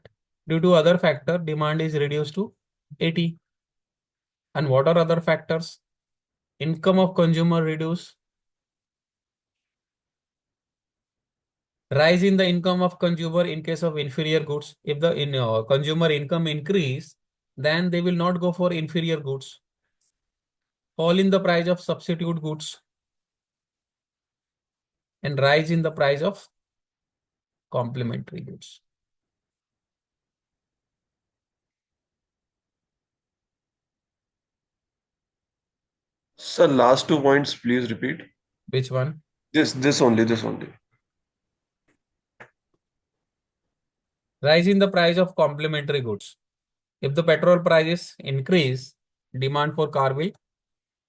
due to other factor, demand is reduced to 80. And what are other factors? Income of consumer reduce. Rise in the income of consumer in case of inferior goods. If the consumer income increase, then they will not go for inferior goods. fall in the price of substitute goods, and rise in the price of complementary goods. Sir, last 2 points, please repeat. Which one? This only. Rise in the price of complementary goods. If the petrol prices increase, demand for car will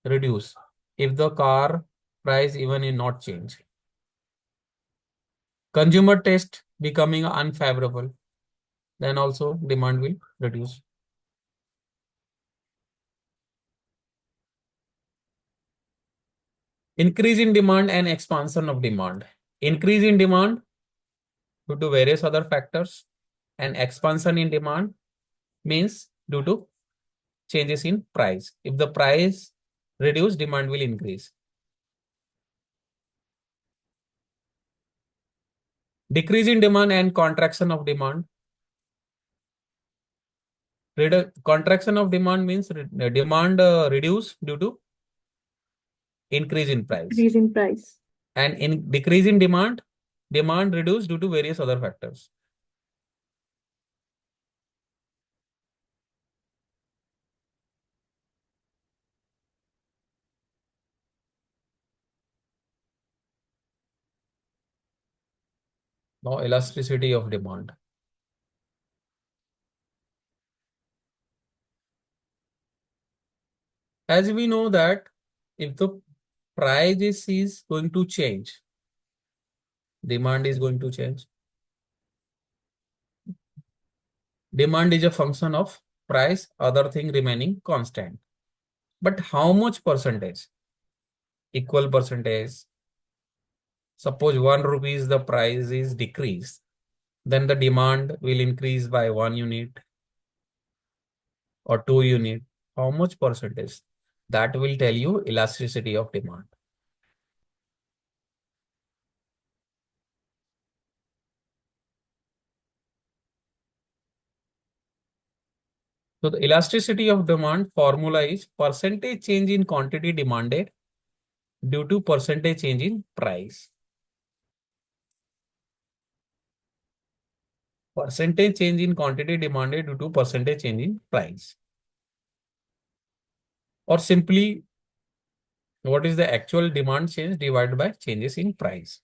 reduce. If the car price even is not change. Consumer taste becoming unfavorable, then also demand will reduce. Increase in demand and expansion of demand. Increase in demand due to various other factors, and expansion in demand means due to changes in price. If the price reduce, demand will increase. Decrease in demand and contraction of demand. Contraction of demand means demand reduce due to increase in price. Increase in price. And in decrease in demand, demand reduce due to various other factors. Now, elasticity of demand. As we know that if the price is going to change, demand is going to change. Demand is a function of price, other thing remaining constant. But how much percentage? Equal percentage. Suppose 1 rupees the price is decreased, then the demand will increase by 1 unit or 2 unit. How much percentage? That will tell you elasticity of demand. So the elasticity of demand formula is percentage change in quantity demanded due to percentage change in price. Percentage change in quantity demanded due to percentage change in price. Or simply, what is the actual demand change divided by changes in price?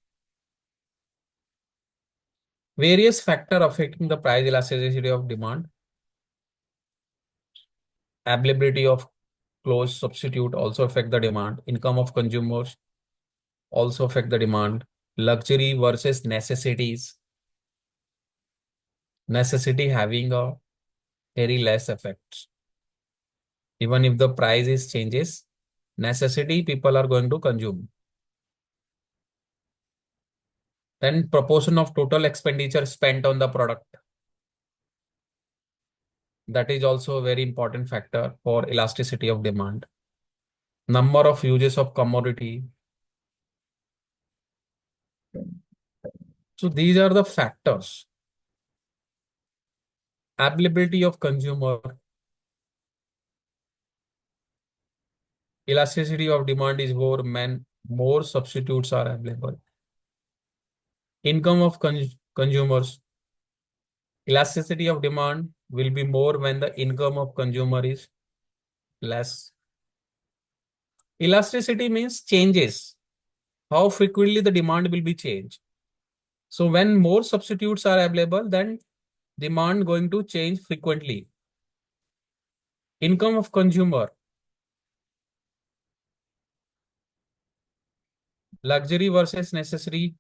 Various factors affecting the price elasticity of demand. Availability of close substitute also affect the demand. Income of consumers also affect the demand. Luxury versus necessities. Necessity having a very less effect. Even if the price is changes, necessity people are going to consume. Then proportion of total expenditure spent on the product. That is also a very important factor for elasticity of demand. Number of uses of commodity. So these are the factors. Availability of consumer. Elasticity of demand is more substitutes are available. Income of consumers. Elasticity of demand will be more when the income of consumer is less. Elasticity means changes. How frequently the demand will be changed. So when more substitutes are available, then demand going to change frequently. Income of consumer. Luxury versus necessary.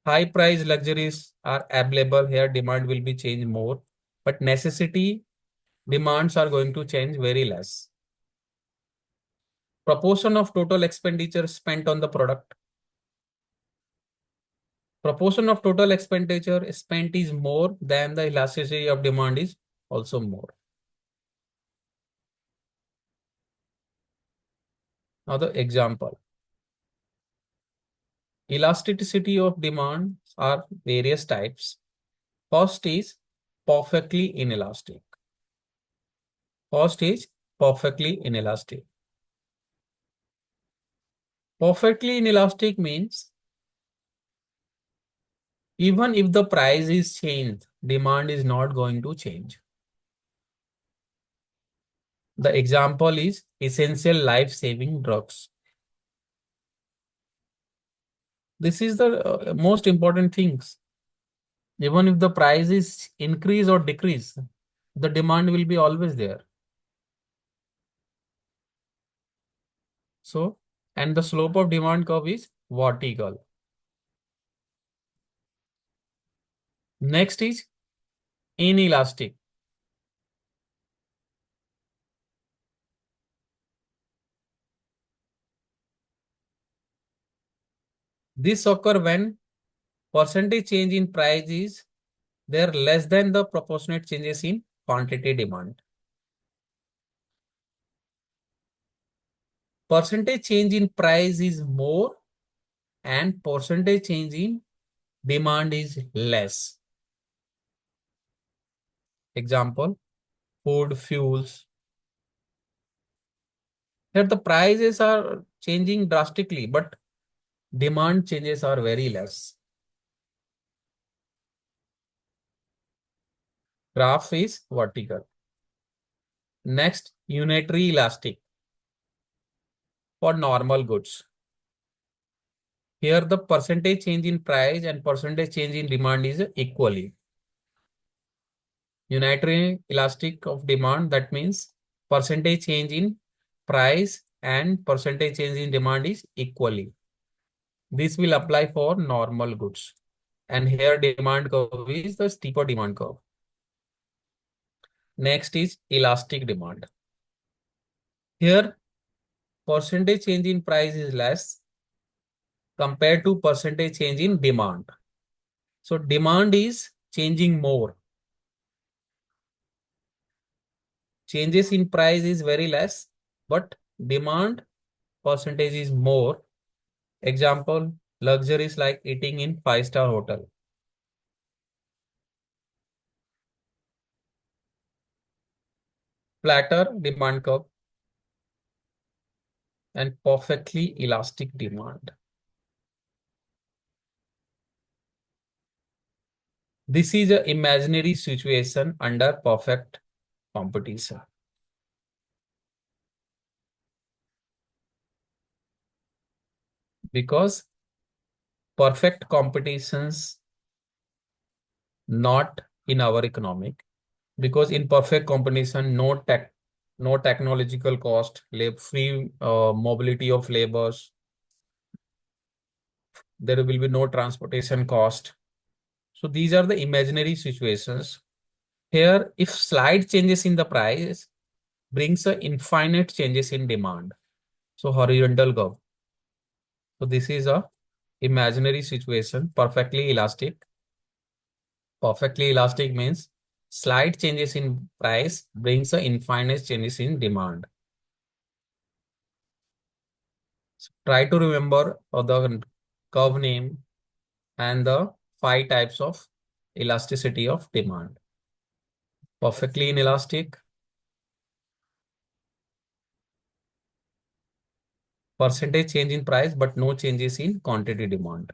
High price luxuries are available here, demand will be changed more, but necessity demands are going to change very less. Proportion of total expenditure spent on the product. Proportion of total expenditure spent is more than the elasticity of demand is also more. Now the example. Elasticity of demand are various types. First is perfectly inelastic. First is perfectly inelastic. Perfectly inelastic means even if the price is changed, demand is not going to change. The example is essential life-saving drugs. This is the most important things. Even if the price is increase or decrease, the demand will be always there. So, and the slope of demand curve is vertical. Next is inelastic. This occur when percentage change in price is there less than the proportionate changes in quantity demand. Percentage change in price is more and percentage change in demand is less. Example, food, fuels. Here the prices are changing drastically, but demand changes are very less. Graph is vertical. Next, unitary elastic for normal goods. Here the percentage change in price and percentage change in demand is equally. Unitary elastic of demand, that means percentage change in price and percentage change in demand is equally. This will apply for normal goods. And here demand curve is the steeper demand curve. Next is elastic demand. Here percentage change in price is less compared to percentage change in demand. So demand is changing more. Changes in price is very less, but demand percentage is more. Example, luxuries like eating in 5-star hotel. Flatter demand curve and perfectly elastic demand. This is an imaginary situation under perfect competition. Because perfect competitions not in our economic. Because in perfect competition, no technological cost, free mobility of labors. There will be no transportation cost. So these are the imaginary situations. Here, if slight changes in the price brings a infinite changes in demand. So horizontal curve. So this is a imaginary situation, perfectly elastic. Perfectly elastic means slight changes in price brings a infinite changes in demand. So try to remember the curve name and the 5 types of elasticity of demand. Perfectly inelastic, percentage change in price but no changes in quantity demand.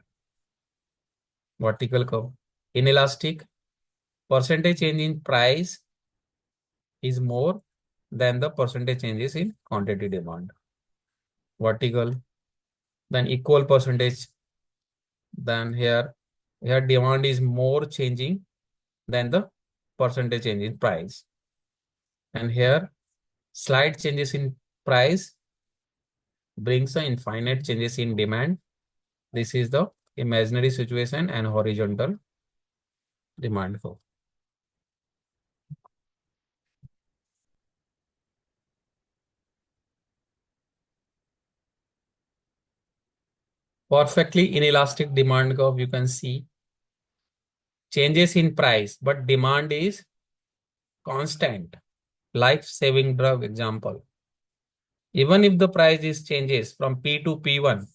Vertical curve. Inelastic, percentage change in price is more than the percentage changes in quantity demand. Vertical, then equal percentage, then here demand is more changing than the percentage change in price. And here slight changes in price brings a infinite changes in demand. This is the imaginary situation and horizontal demand curve. Perfectly inelastic demand curve, you can see changes in price, but demand is constant. Life-saving drug example. Even if the price is changes from P to P1,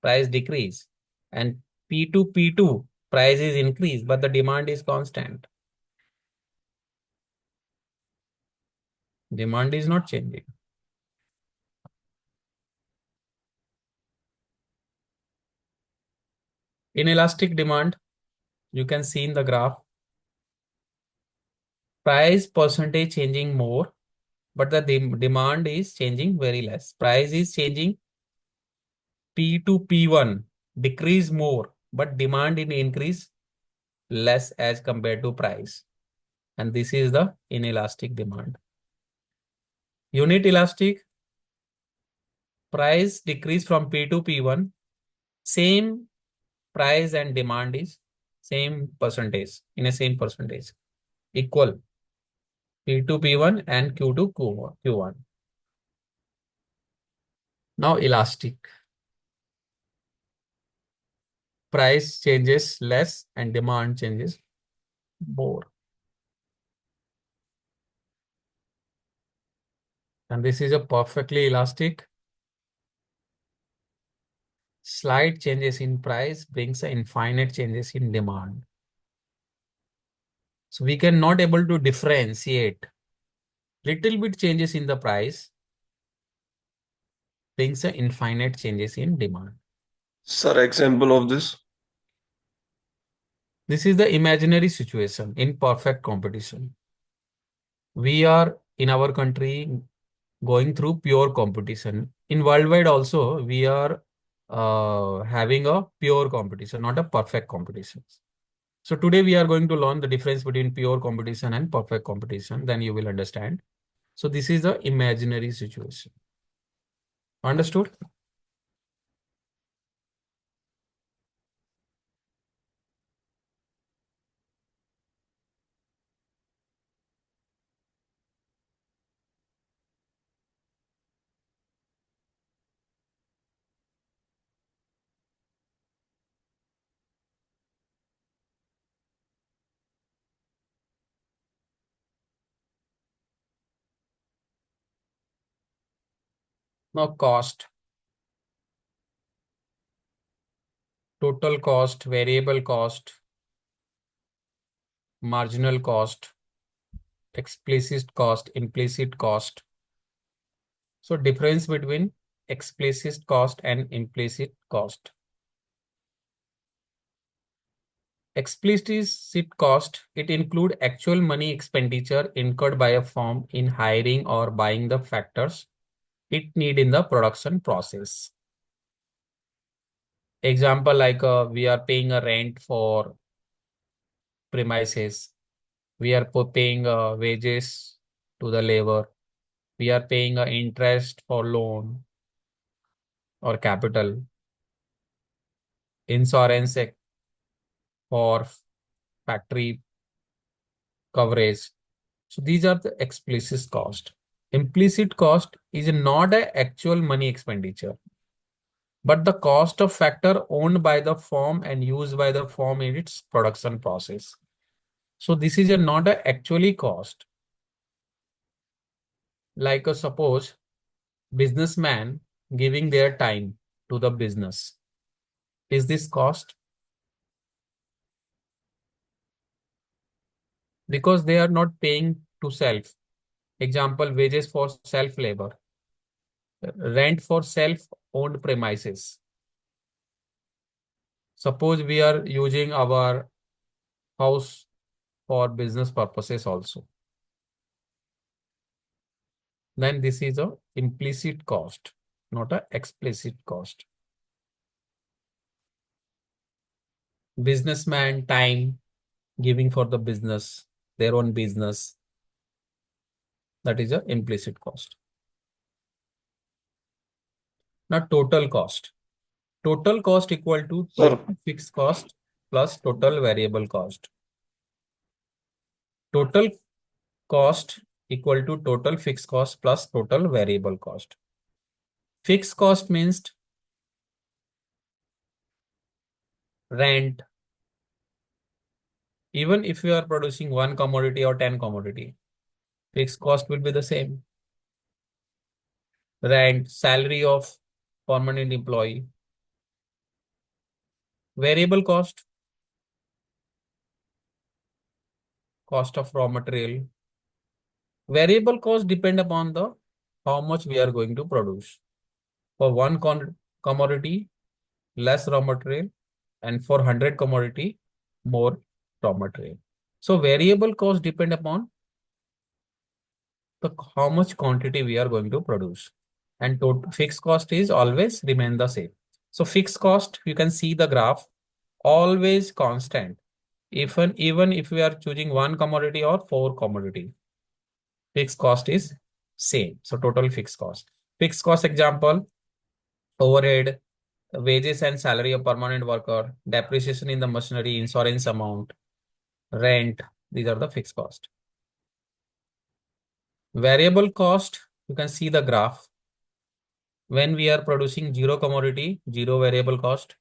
price decrease, and P to P2, price is increase, but the demand is constant. Demand is not changing. Inelastic demand, you can see in the graph, price percentage changing more, but the demand is changing very less. Price is changing P to P1, decrease more, but demand in increase less as compared to price. And this is the inelastic demand. Unit elastic, price decrease from P to P1, same price and demand is same percentage, in a same percentage, equal P to P1 and Q to Q1. Now elastic, price changes less and demand changes more. And this is a perfectly elastic. Slight changes in price brings infinite changes in demand. So we cannot able to differentiate. Little bit changes in the price brings infinite changes in demand. Sir, example of this? This is the imaginary situation in perfect competition. We are in our country going through pure competition. In worldwide also, we are having a pure competition, not a perfect competition. So today we are going to learn the difference between pure competition and perfect competition. Then you will understand. So this is the imaginary situation. Understood? Now cost. Total cost, variable cost, marginal cost, explicit cost, implicit cost. So difference between explicit cost and implicit cost. Explicit cost, it include actual money expenditure incurred by a firm in hiring or buying the factors it need in the production process. Example like we are paying a rent for premises. We are paying wages to the labor. We are paying interest for loan or capital. Insurance for factory coverage. So these are the explicit cost. Implicit cost is not an actual money expenditure, but the cost of factor owned by the firm and used by the firm in its production process. So this is not a actually cost. Like suppose businessman giving their time to the business. Is this cost? Because they are not paying to self. Example, wages for self-labor, rent for self-owned premises. Suppose we are using our house for business purposes also. Then this is a implicit cost, not a explicit cost. Businessman time giving for the business, their own business. That is a implicit cost. Now total cost. Total cost equal to total fixed cost plus total variable cost. Total cost equal to total fixed cost plus total variable cost. Fixed cost means rent. Even if you are producing one commodity or 10 commodity, fixed cost will be the same. Rent, salary of permanent employee. Variable cost, cost of raw material, Variable cost depend upon the how much we are going to produce. For one commodity, less raw material, and for 100 commodity, more raw material. So variable cost depend upon the how much quantity we are going to produce, and total fixed cost is always remain the same. So fixed cost, you can see the graph, always constant. Even if we are choosing one commodity or four commodity, fixed cost is same. So total fixed cost. Fixed cost example, overhead, wages and salary of permanent worker, depreciation in the machinery, insurance amount, rent. These are the fixed cost. Variable cost, you can see the graph. When we are producing zero commodity, zero variable cost.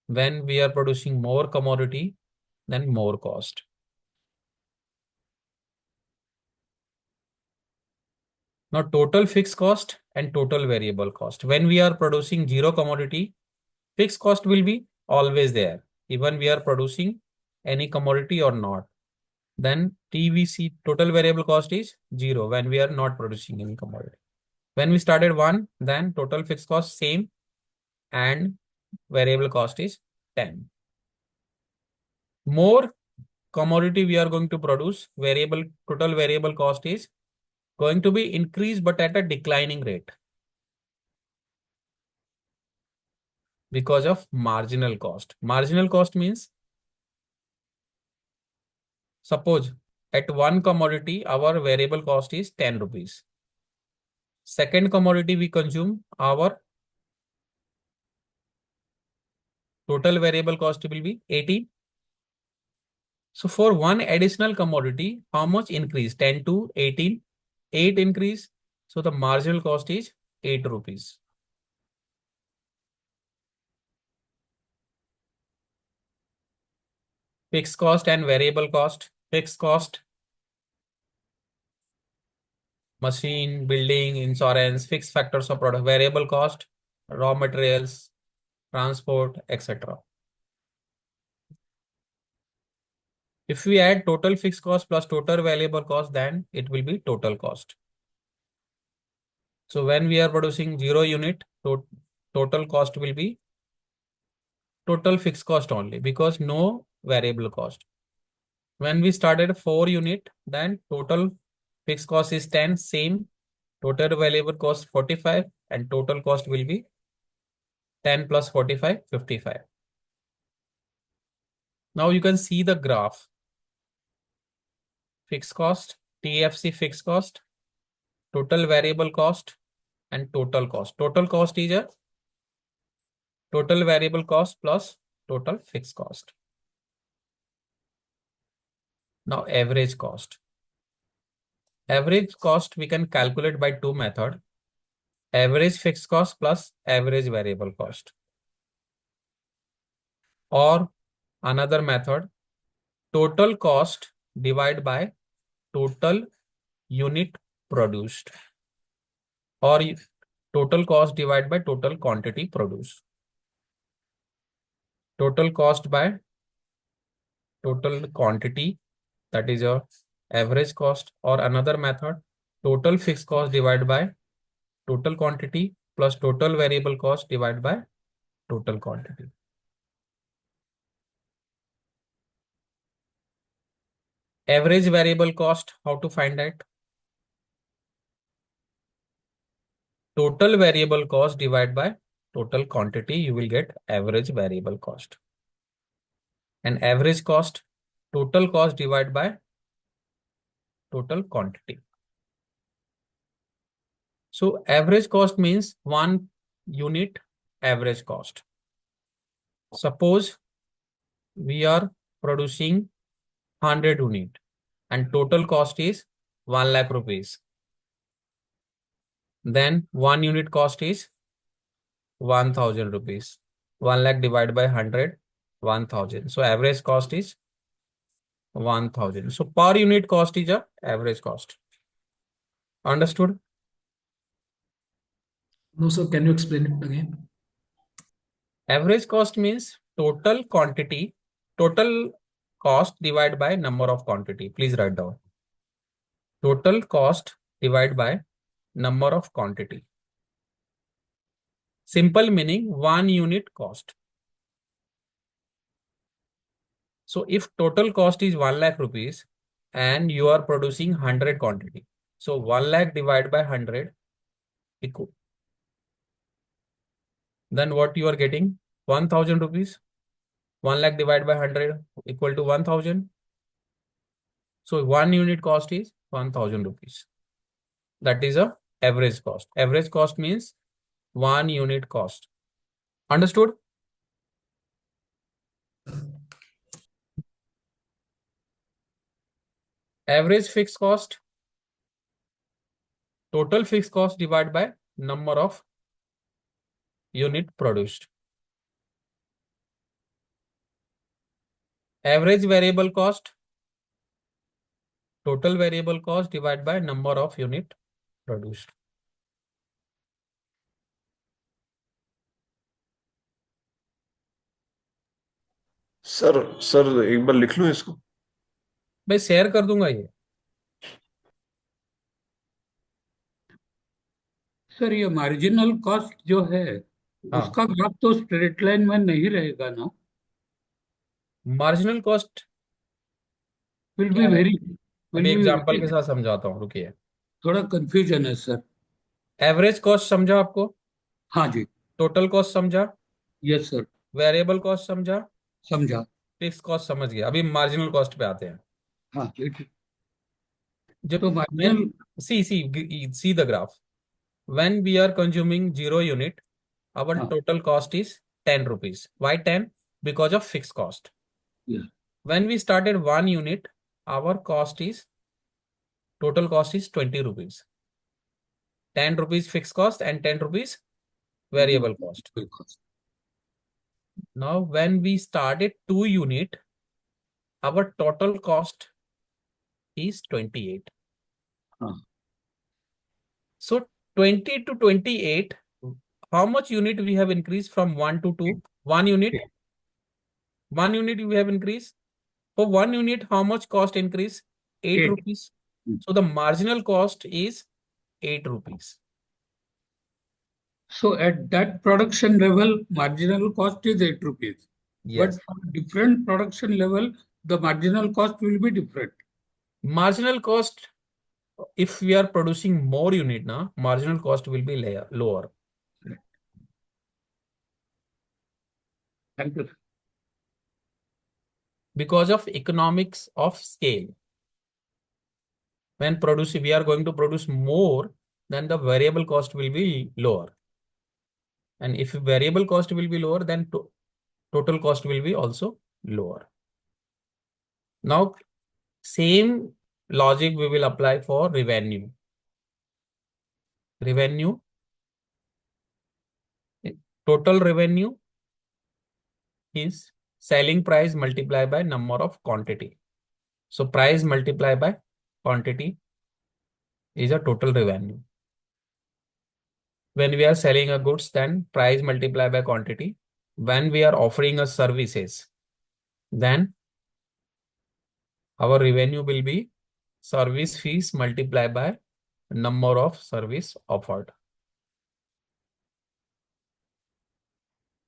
When we are producing more commodity, then more cost. Now total fixed cost and total variable cost. When we are producing zero commodity, fixed cost will be always there, even we are producing any commodity or not. Then TVC, total variable cost, is zero when we are not producing any commodity. When we started one, then total fixed cost same and variable cost is 10. More commodity we are going to produce, total variable cost is going to be increased but at a declining rate because of marginal cost. Marginal cost means, suppose at one commodity our variable cost is 10 rupees. Second commodity we consume, our total variable cost will be 80. So for one additional commodity, how much increase? 10 to 18, 8 increase. So the marginal cost is 8 rupees. Fixed cost and variable cost. Fixed cost, machine, building, insurance, fixed factors of product. Variable cost, raw materials, transport, etc. If we add total fixed cost plus total variable cost, then it will be total cost. So when we are producing 0 unit, total cost will be total fixed cost only because no variable cost. When we started 4 unit, then total fixed cost is 10, same. Total variable cost 45 and total cost will be 10 plus 45, 55. Now you can see the graph. Fixed cost, TFC fixed cost, total variable cost, and total cost. Total cost is a total variable cost plus total fixed cost. Now average cost. Average cost we can calculate by two methods. Average fixed cost plus average variable cost. Or another method, total cost divided by total unit produced. Or total cost divided by total quantity produced. Total cost by total quantity, that is your average cost. Or another method, total fixed cost divided by total quantity plus total variable cost divided by total quantity. Average variable cost, how to find that? Total variable cost divided by total quantity, you will get average variable cost. And average cost, total cost divided by total quantity. So average cost means one unit average cost. Suppose we are producing 100 unit and total cost is 1 lakh rupees. Then one unit cost is 1000 rupees. 1 lakh divided by 100, 1000. So average cost is 1000. So per unit cost is a average cost. Understood? No, sir, can you explain it again? Average cost means total quantity, total cost divided by number of quantity. Please write down. Total cost divided by number of quantity. Simple meaning 1 unit cost. So if total cost is 1 lakh rupees and you are producing 100 quantity. So 1 lakh divided by 100 equal. Then what you are getting? 1000 rupees. 1 lakh divided by 100 equal to 1000. So 1 unit cost is 1000 rupees. That is a average cost. Average cost means 1 unit cost. Understood? Average fixed cost. Total fixed cost divided by number of unit produced. Average variable cost. Total variable cost divided by number of unit produced. Sir एक बार लिख लूं इसको? मैं share कर दूंगा ये. Sir ये marginal cost जो है हाँ. उसका ग्राफ तो स्ट्रेट लाइन में नहीं रहेगा ना? मार्जिनल कॉस्ट विल क्या बी है? वेरी अभी विल एग्जांपल के बी साथ समझाता हूँ, रुकिए. थोड़ा कंफ्यूजन है सर. एवरेज कॉस्ट समझा आपको? हाँ जी. टोटल कॉस्ट समझा? Yes sir. वेरिएबल कॉस्ट समझा? समझा. फिक्स कॉस्ट समझ गया. अभी मार्जिनल कॉस्ट पे आते हैं. हाँ ठीक है. जब तो marginal see the graph. When we are consuming 0 unit, our हाँ. total cost is 10 rupees. Why 10? Because of fixed cost. Yeah. When we started 1 unit, our total cost is 20 rupees. 10 rupees fixed cost and 10 rupees variable cost. Now, when we started 2 unit, our total cost is 28. So 20 to 28, how much unit we have increased from 1 to 2? 1 unit. 1 unit we have increased. For 1 unit, how much cost increase? 8 rupees. So the marginal cost is 8 rupees. So at that production level, marginal cost is 8 rupees. Yes. But for different production level, the marginal cost will be different. Marginal cost, if we are producing more unit now, marginal cost will be lower. Thank you. Because of economics of scale. When we are going to produce more, then the variable cost will be lower. And if variable cost will be lower, then total cost will be also lower. Now, same logic we will apply for revenue. Revenue, total revenue is selling price multiplied by number of quantity. So price multiplied by quantity is a total revenue. When we are selling a goods, then price multiplied by quantity. When we are offering a services, then our revenue will be service fees multiplied by number of service offered.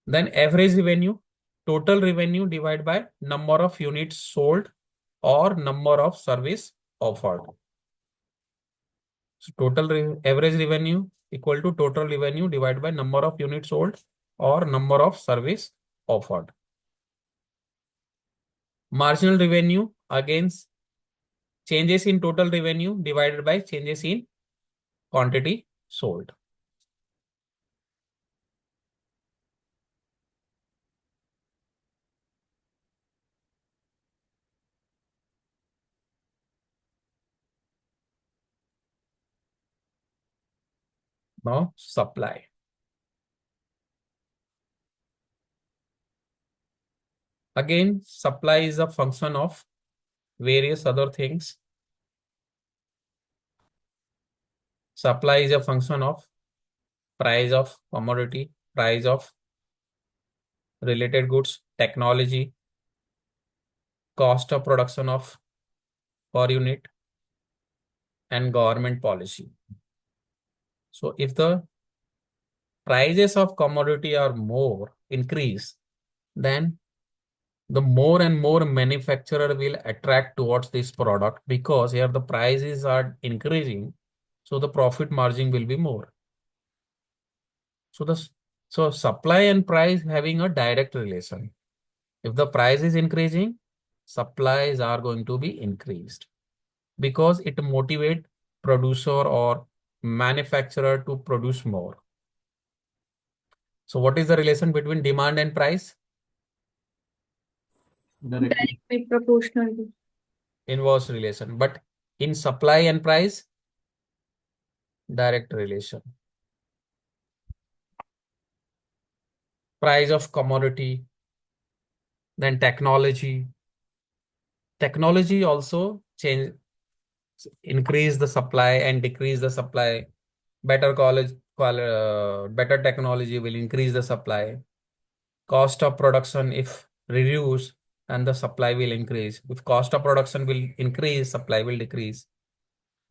Then average revenue, total revenue divided by number of units sold or number of service offered. So average revenue equal to total revenue divided by number of units sold or number of service offered. Marginal revenue against changes in total revenue divided by changes in quantity sold. Now supply. Again, supply is a function of various other things. Supply is a function of price of commodity, price of related goods, technology, cost of production of per unit, and government policy. So if the prices of commodity are more increase, then the more and more manufacturer will attract towards this product, because here the prices are increasing, so the profit margin will be more. So supply and price having a direct relation. If the price is increasing, supplies are going to be increased, because it motivate producer or manufacturer to produce more. So what is the relation between demand and price? Directly proportional. Inverse relation. But in supply and price, direct relation. Price of commodity, then technology. Technology also increase the supply and decrease the supply. Better technology will increase the supply. Cost of production, if reduce, and the supply will increase. If cost of production will increase, supply will decrease.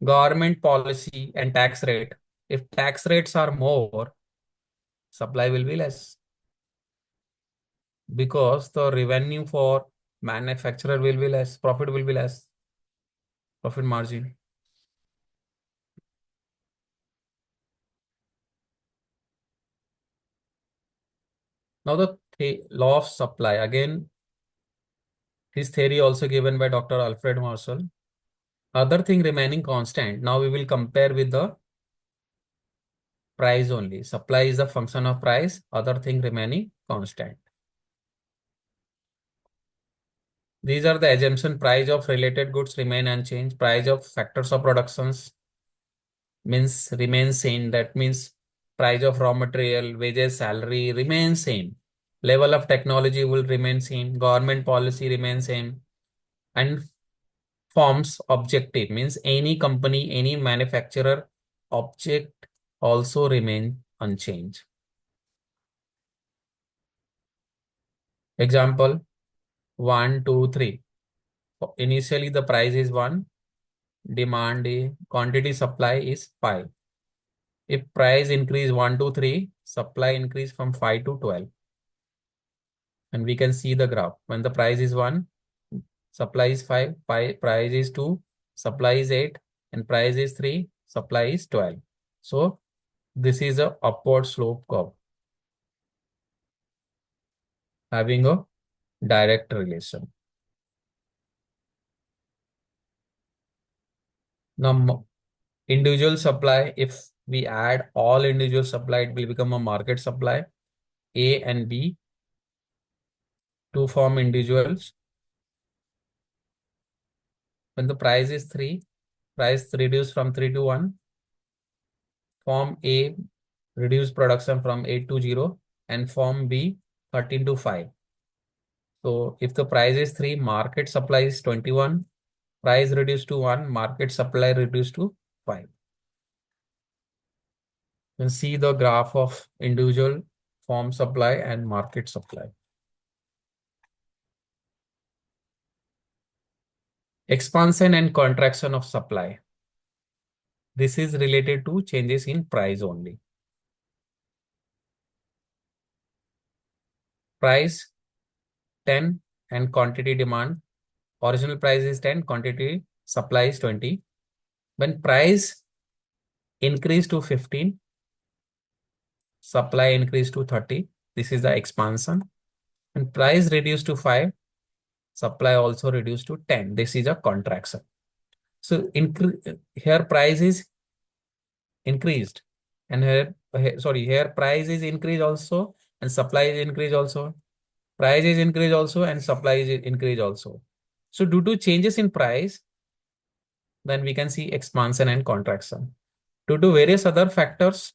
Government policy and tax rate. If tax rates are more, supply will be less, because the revenue for manufacturer will be less, profit will be less, profit margin. Now the law of supply, again, his theory also given by Dr. Alfred Marshall. Other thing remaining constant. Now we will compare with the price only. Supply is a function of price, other thing remaining constant. These are the assumption. Price of related goods remain unchanged. Price of factors of productions means remain same. That means price of raw material, wages, salary remain same. Level of technology will remain same. Government policy remain same. And forms objective means any company, any manufacturer object also remain unchanged. Example 1, 2, 3. Initially the price is 1, demand is quantity, supply is 5. If price increase 1 to 3, supply increase from 5 to 12. And we can see the graph. When the price is 1, supply is 5, price is 2, supply is 8, and price is 3, supply is 12. So this is a upward slope curve having a direct relation. Now individual supply, if we add all individual supply, it will become a market supply. A and B to form individuals. When the price is 3, price reduced from 3 to 1, form A reduce production from 8 to 0, and form B 13 to 5. So if the price is 3, market supply is 21, price reduced to 1, market supply reduced to 5. You can see the graph of individual, form supply, and market supply. Expansion and contraction of supply. This is related to changes in price only. Price 10 and quantity demand. Original price is 10, quantity supply is 20. When price increase to 15, supply increase to 30. This is the expansion. And price reduced to 5, supply also reduced to 10. This is a contraction. So here price is increased, and here price is increased also, and supply is increased also. Price is increased also, and supply is increased also. So due to changes in price, then we can see expansion and contraction. Due to various other factors,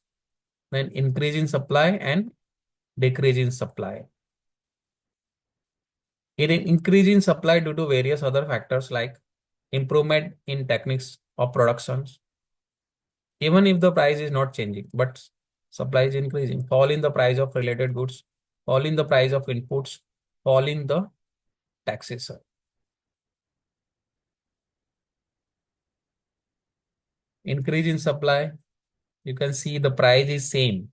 then increase in supply and decrease in supply. Increase in supply due to various other factors like improvement in techniques of productions, even if the price is not changing, but supply is increasing. Fall in the price of related goods, fall in the price of inputs, fall in the taxation. Increase in supply, you can see the price is same,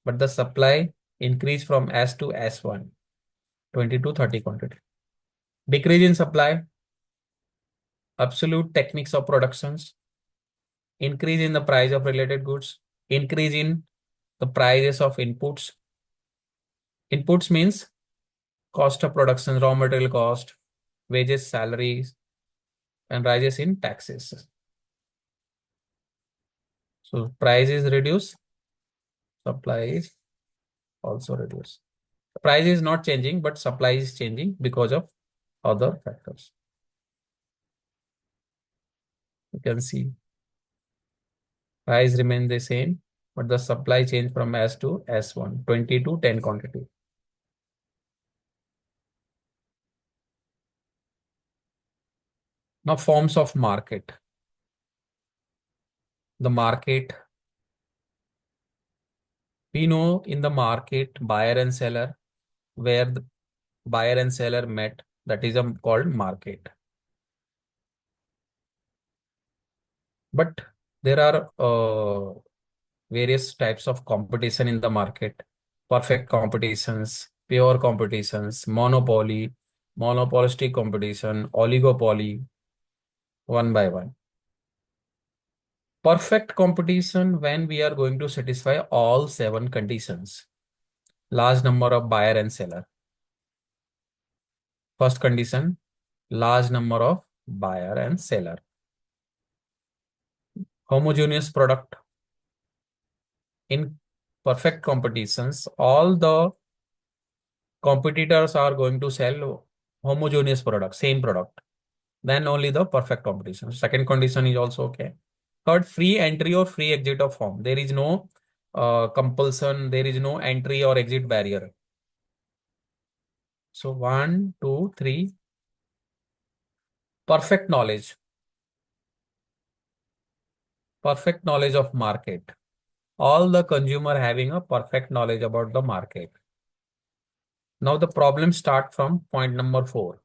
but the supply increase from S to S1, 20 to 30 quantity. Decrease in supply, absolute techniques of productions, increase in the price of related goods, increase in the prices of inputs. Inputs means cost of production, raw material cost, wages, salaries, and rises in taxes. So price is reduced, supply is also reduced. Price is not changing, but supply is changing because of other factors. You can see price remain the same, but the supply change from S to S1, 20 to 10 quantity. Now forms of market. The market, we know in the market buyer and seller, where the buyer and seller met, that is called market. But there are various types of competition in the market. Perfect competitions, pure competitions, monopoly, monopolistic competition, oligopoly, one by one. Perfect competition when we are going to satisfy all 7 conditions. Large number of buyer and seller. First condition, large number of buyer and seller. Homogeneous product. In perfect competitions, all the competitors are going to sell homogeneous product, same product. Then only the perfect competition. Second condition is also okay. Third, free entry or free exit of firm. There is no compulsion, there is no entry or exit barrier. So 1, 2, 3. Perfect knowledge. Perfect knowledge of market. All the consumer having a perfect knowledge about the market. Now the problem start from point number 4.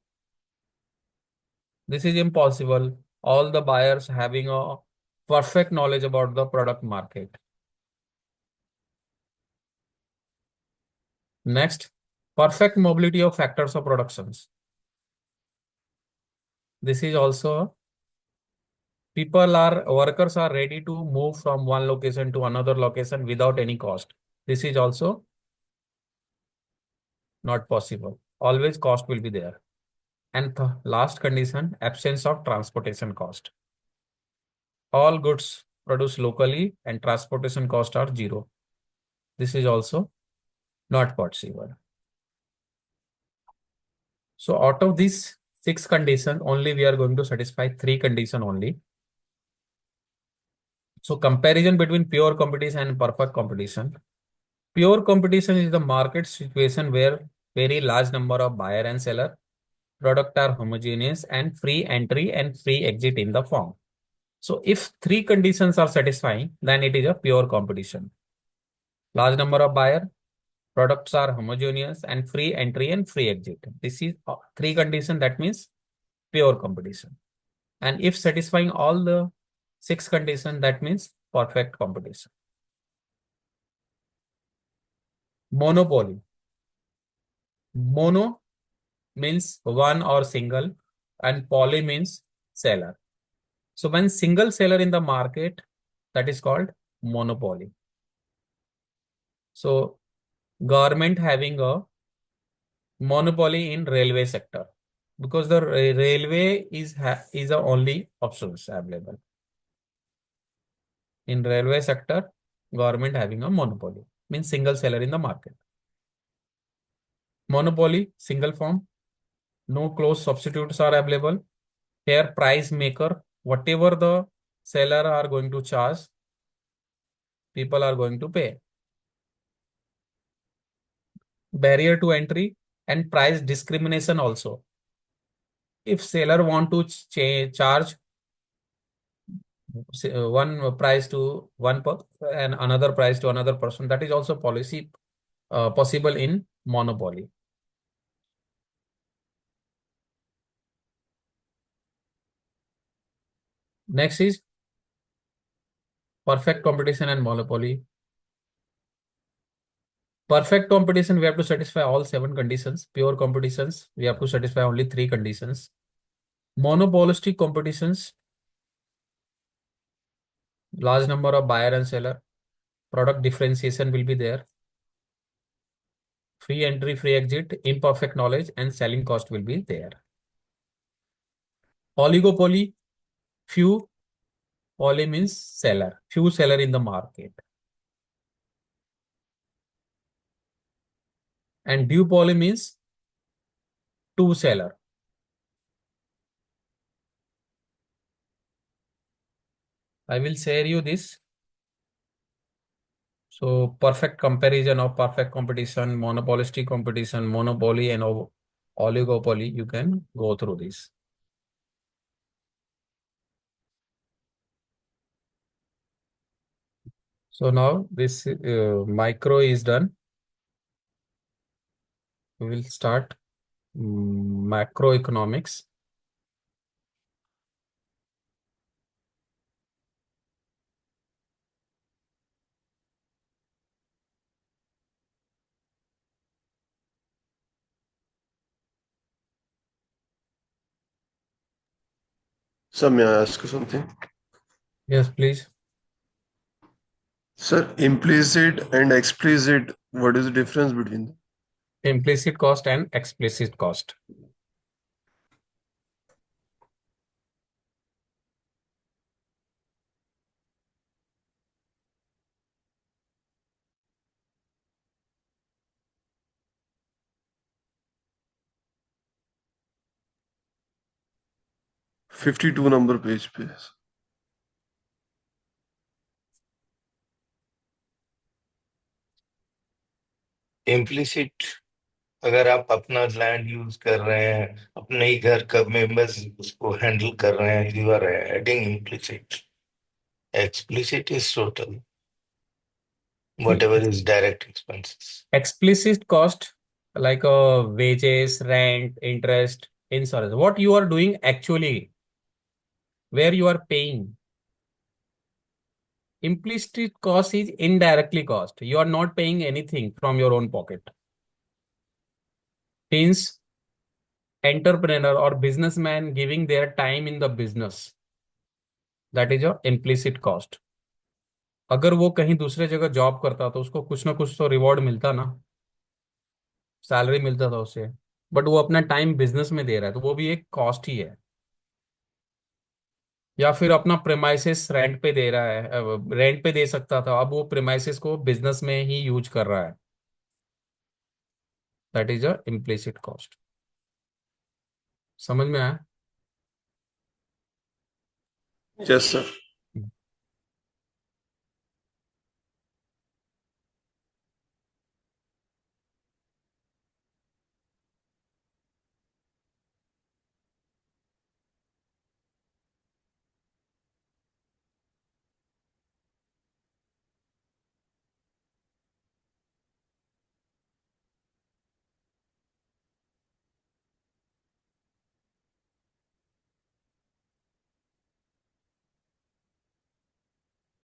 This is impossible. All the buyers having a perfect knowledge about the product market. Next, perfect mobility of factors of productions. This is also workers are ready to move from one location to another location without any cost. This is also not possible. Always cost will be there. And the last condition, absence of transportation cost. All goods produced locally and transportation cost are 0. This is also not possible. So out of these 6 conditions, only we are going to satisfy 3 conditions only. So comparison between pure competition and perfect competition. Pure competition is the market situation where very large number of buyer and seller, product are homogeneous and free entry and free exit in the firm. So if 3 conditions are satisfying, then it is a pure competition. Large number of buyer, products are homogeneous and free entry and free exit. This is 3 conditions, that means pure competition. And if satisfying all the 6 conditions, that means perfect competition. Monopoly. Mono means one or single and poly means seller. So when single seller in the market, that is called monopoly. So government having a monopoly in railway sector because the railway is the only options available. In railway sector, government having a monopoly means single seller in the market. Monopoly, single form, no close substitutes are available. Here price maker, whatever the seller are going to charge, people are going to pay. Barrier to entry and price discrimination also. If seller want to charge one price to one and another price to another person, that is also policy possible in monopoly. Next is Perfect competition and monopoly. Perfect competition, we have to satisfy all 7 conditions. Pure competitions, we have to satisfy only 3 conditions. Monopolistic competitions, large number of buyer and seller. Product differentiation will be there. Free entry, free exit, imperfect knowledge, and selling cost will be there. Oligopoly, few. Poly means seller, few seller in the market. And duopoly means two seller. I will share you this. So perfect comparison of perfect competition, monopolistic competition, monopoly and oligopoly. You can go through this. So now this micro is done. We will start macroeconomics. Sir, may I ask you something? Yes, please. Sir, implicit and explicit, what is the difference between them? Implicit cost and explicit cost. $52 number page पे. Implicit, अगर आप अपना land use कर रहे हैं, अपने ही घर का मेंबर्स उसको हैंडल कर रहे हैं, you are adding implicit. Explicit is total, whatever is direct expenses. Explicit cost like wages, rent, interest, insurance. What you are doing actually, where you are paying. Implicit cost is indirectly cost. You are not paying anything from your own pocket. Hence, entrepreneur or businessman giving their time in the business. That is your implicit cost. अगर वो कहीं दूसरे जगह job करता तो उसको कुछ ना कुछ तो रिवॉर्ड मिलता ना, सैलरी मिलता था उसे, बट वो अपना टाइम बिजनेस में दे रहा है तो वो भी एक कॉस्ट ही है. या फिर अपना प्रेमाइसिस रेंट पे दे रहा है, रेंट पे दे सकता था, अब वो प्रेमाइसिस को बिजनेस में ही यूज कर रहा है. That is a implicit cost. समझ में आया? Yes, sir.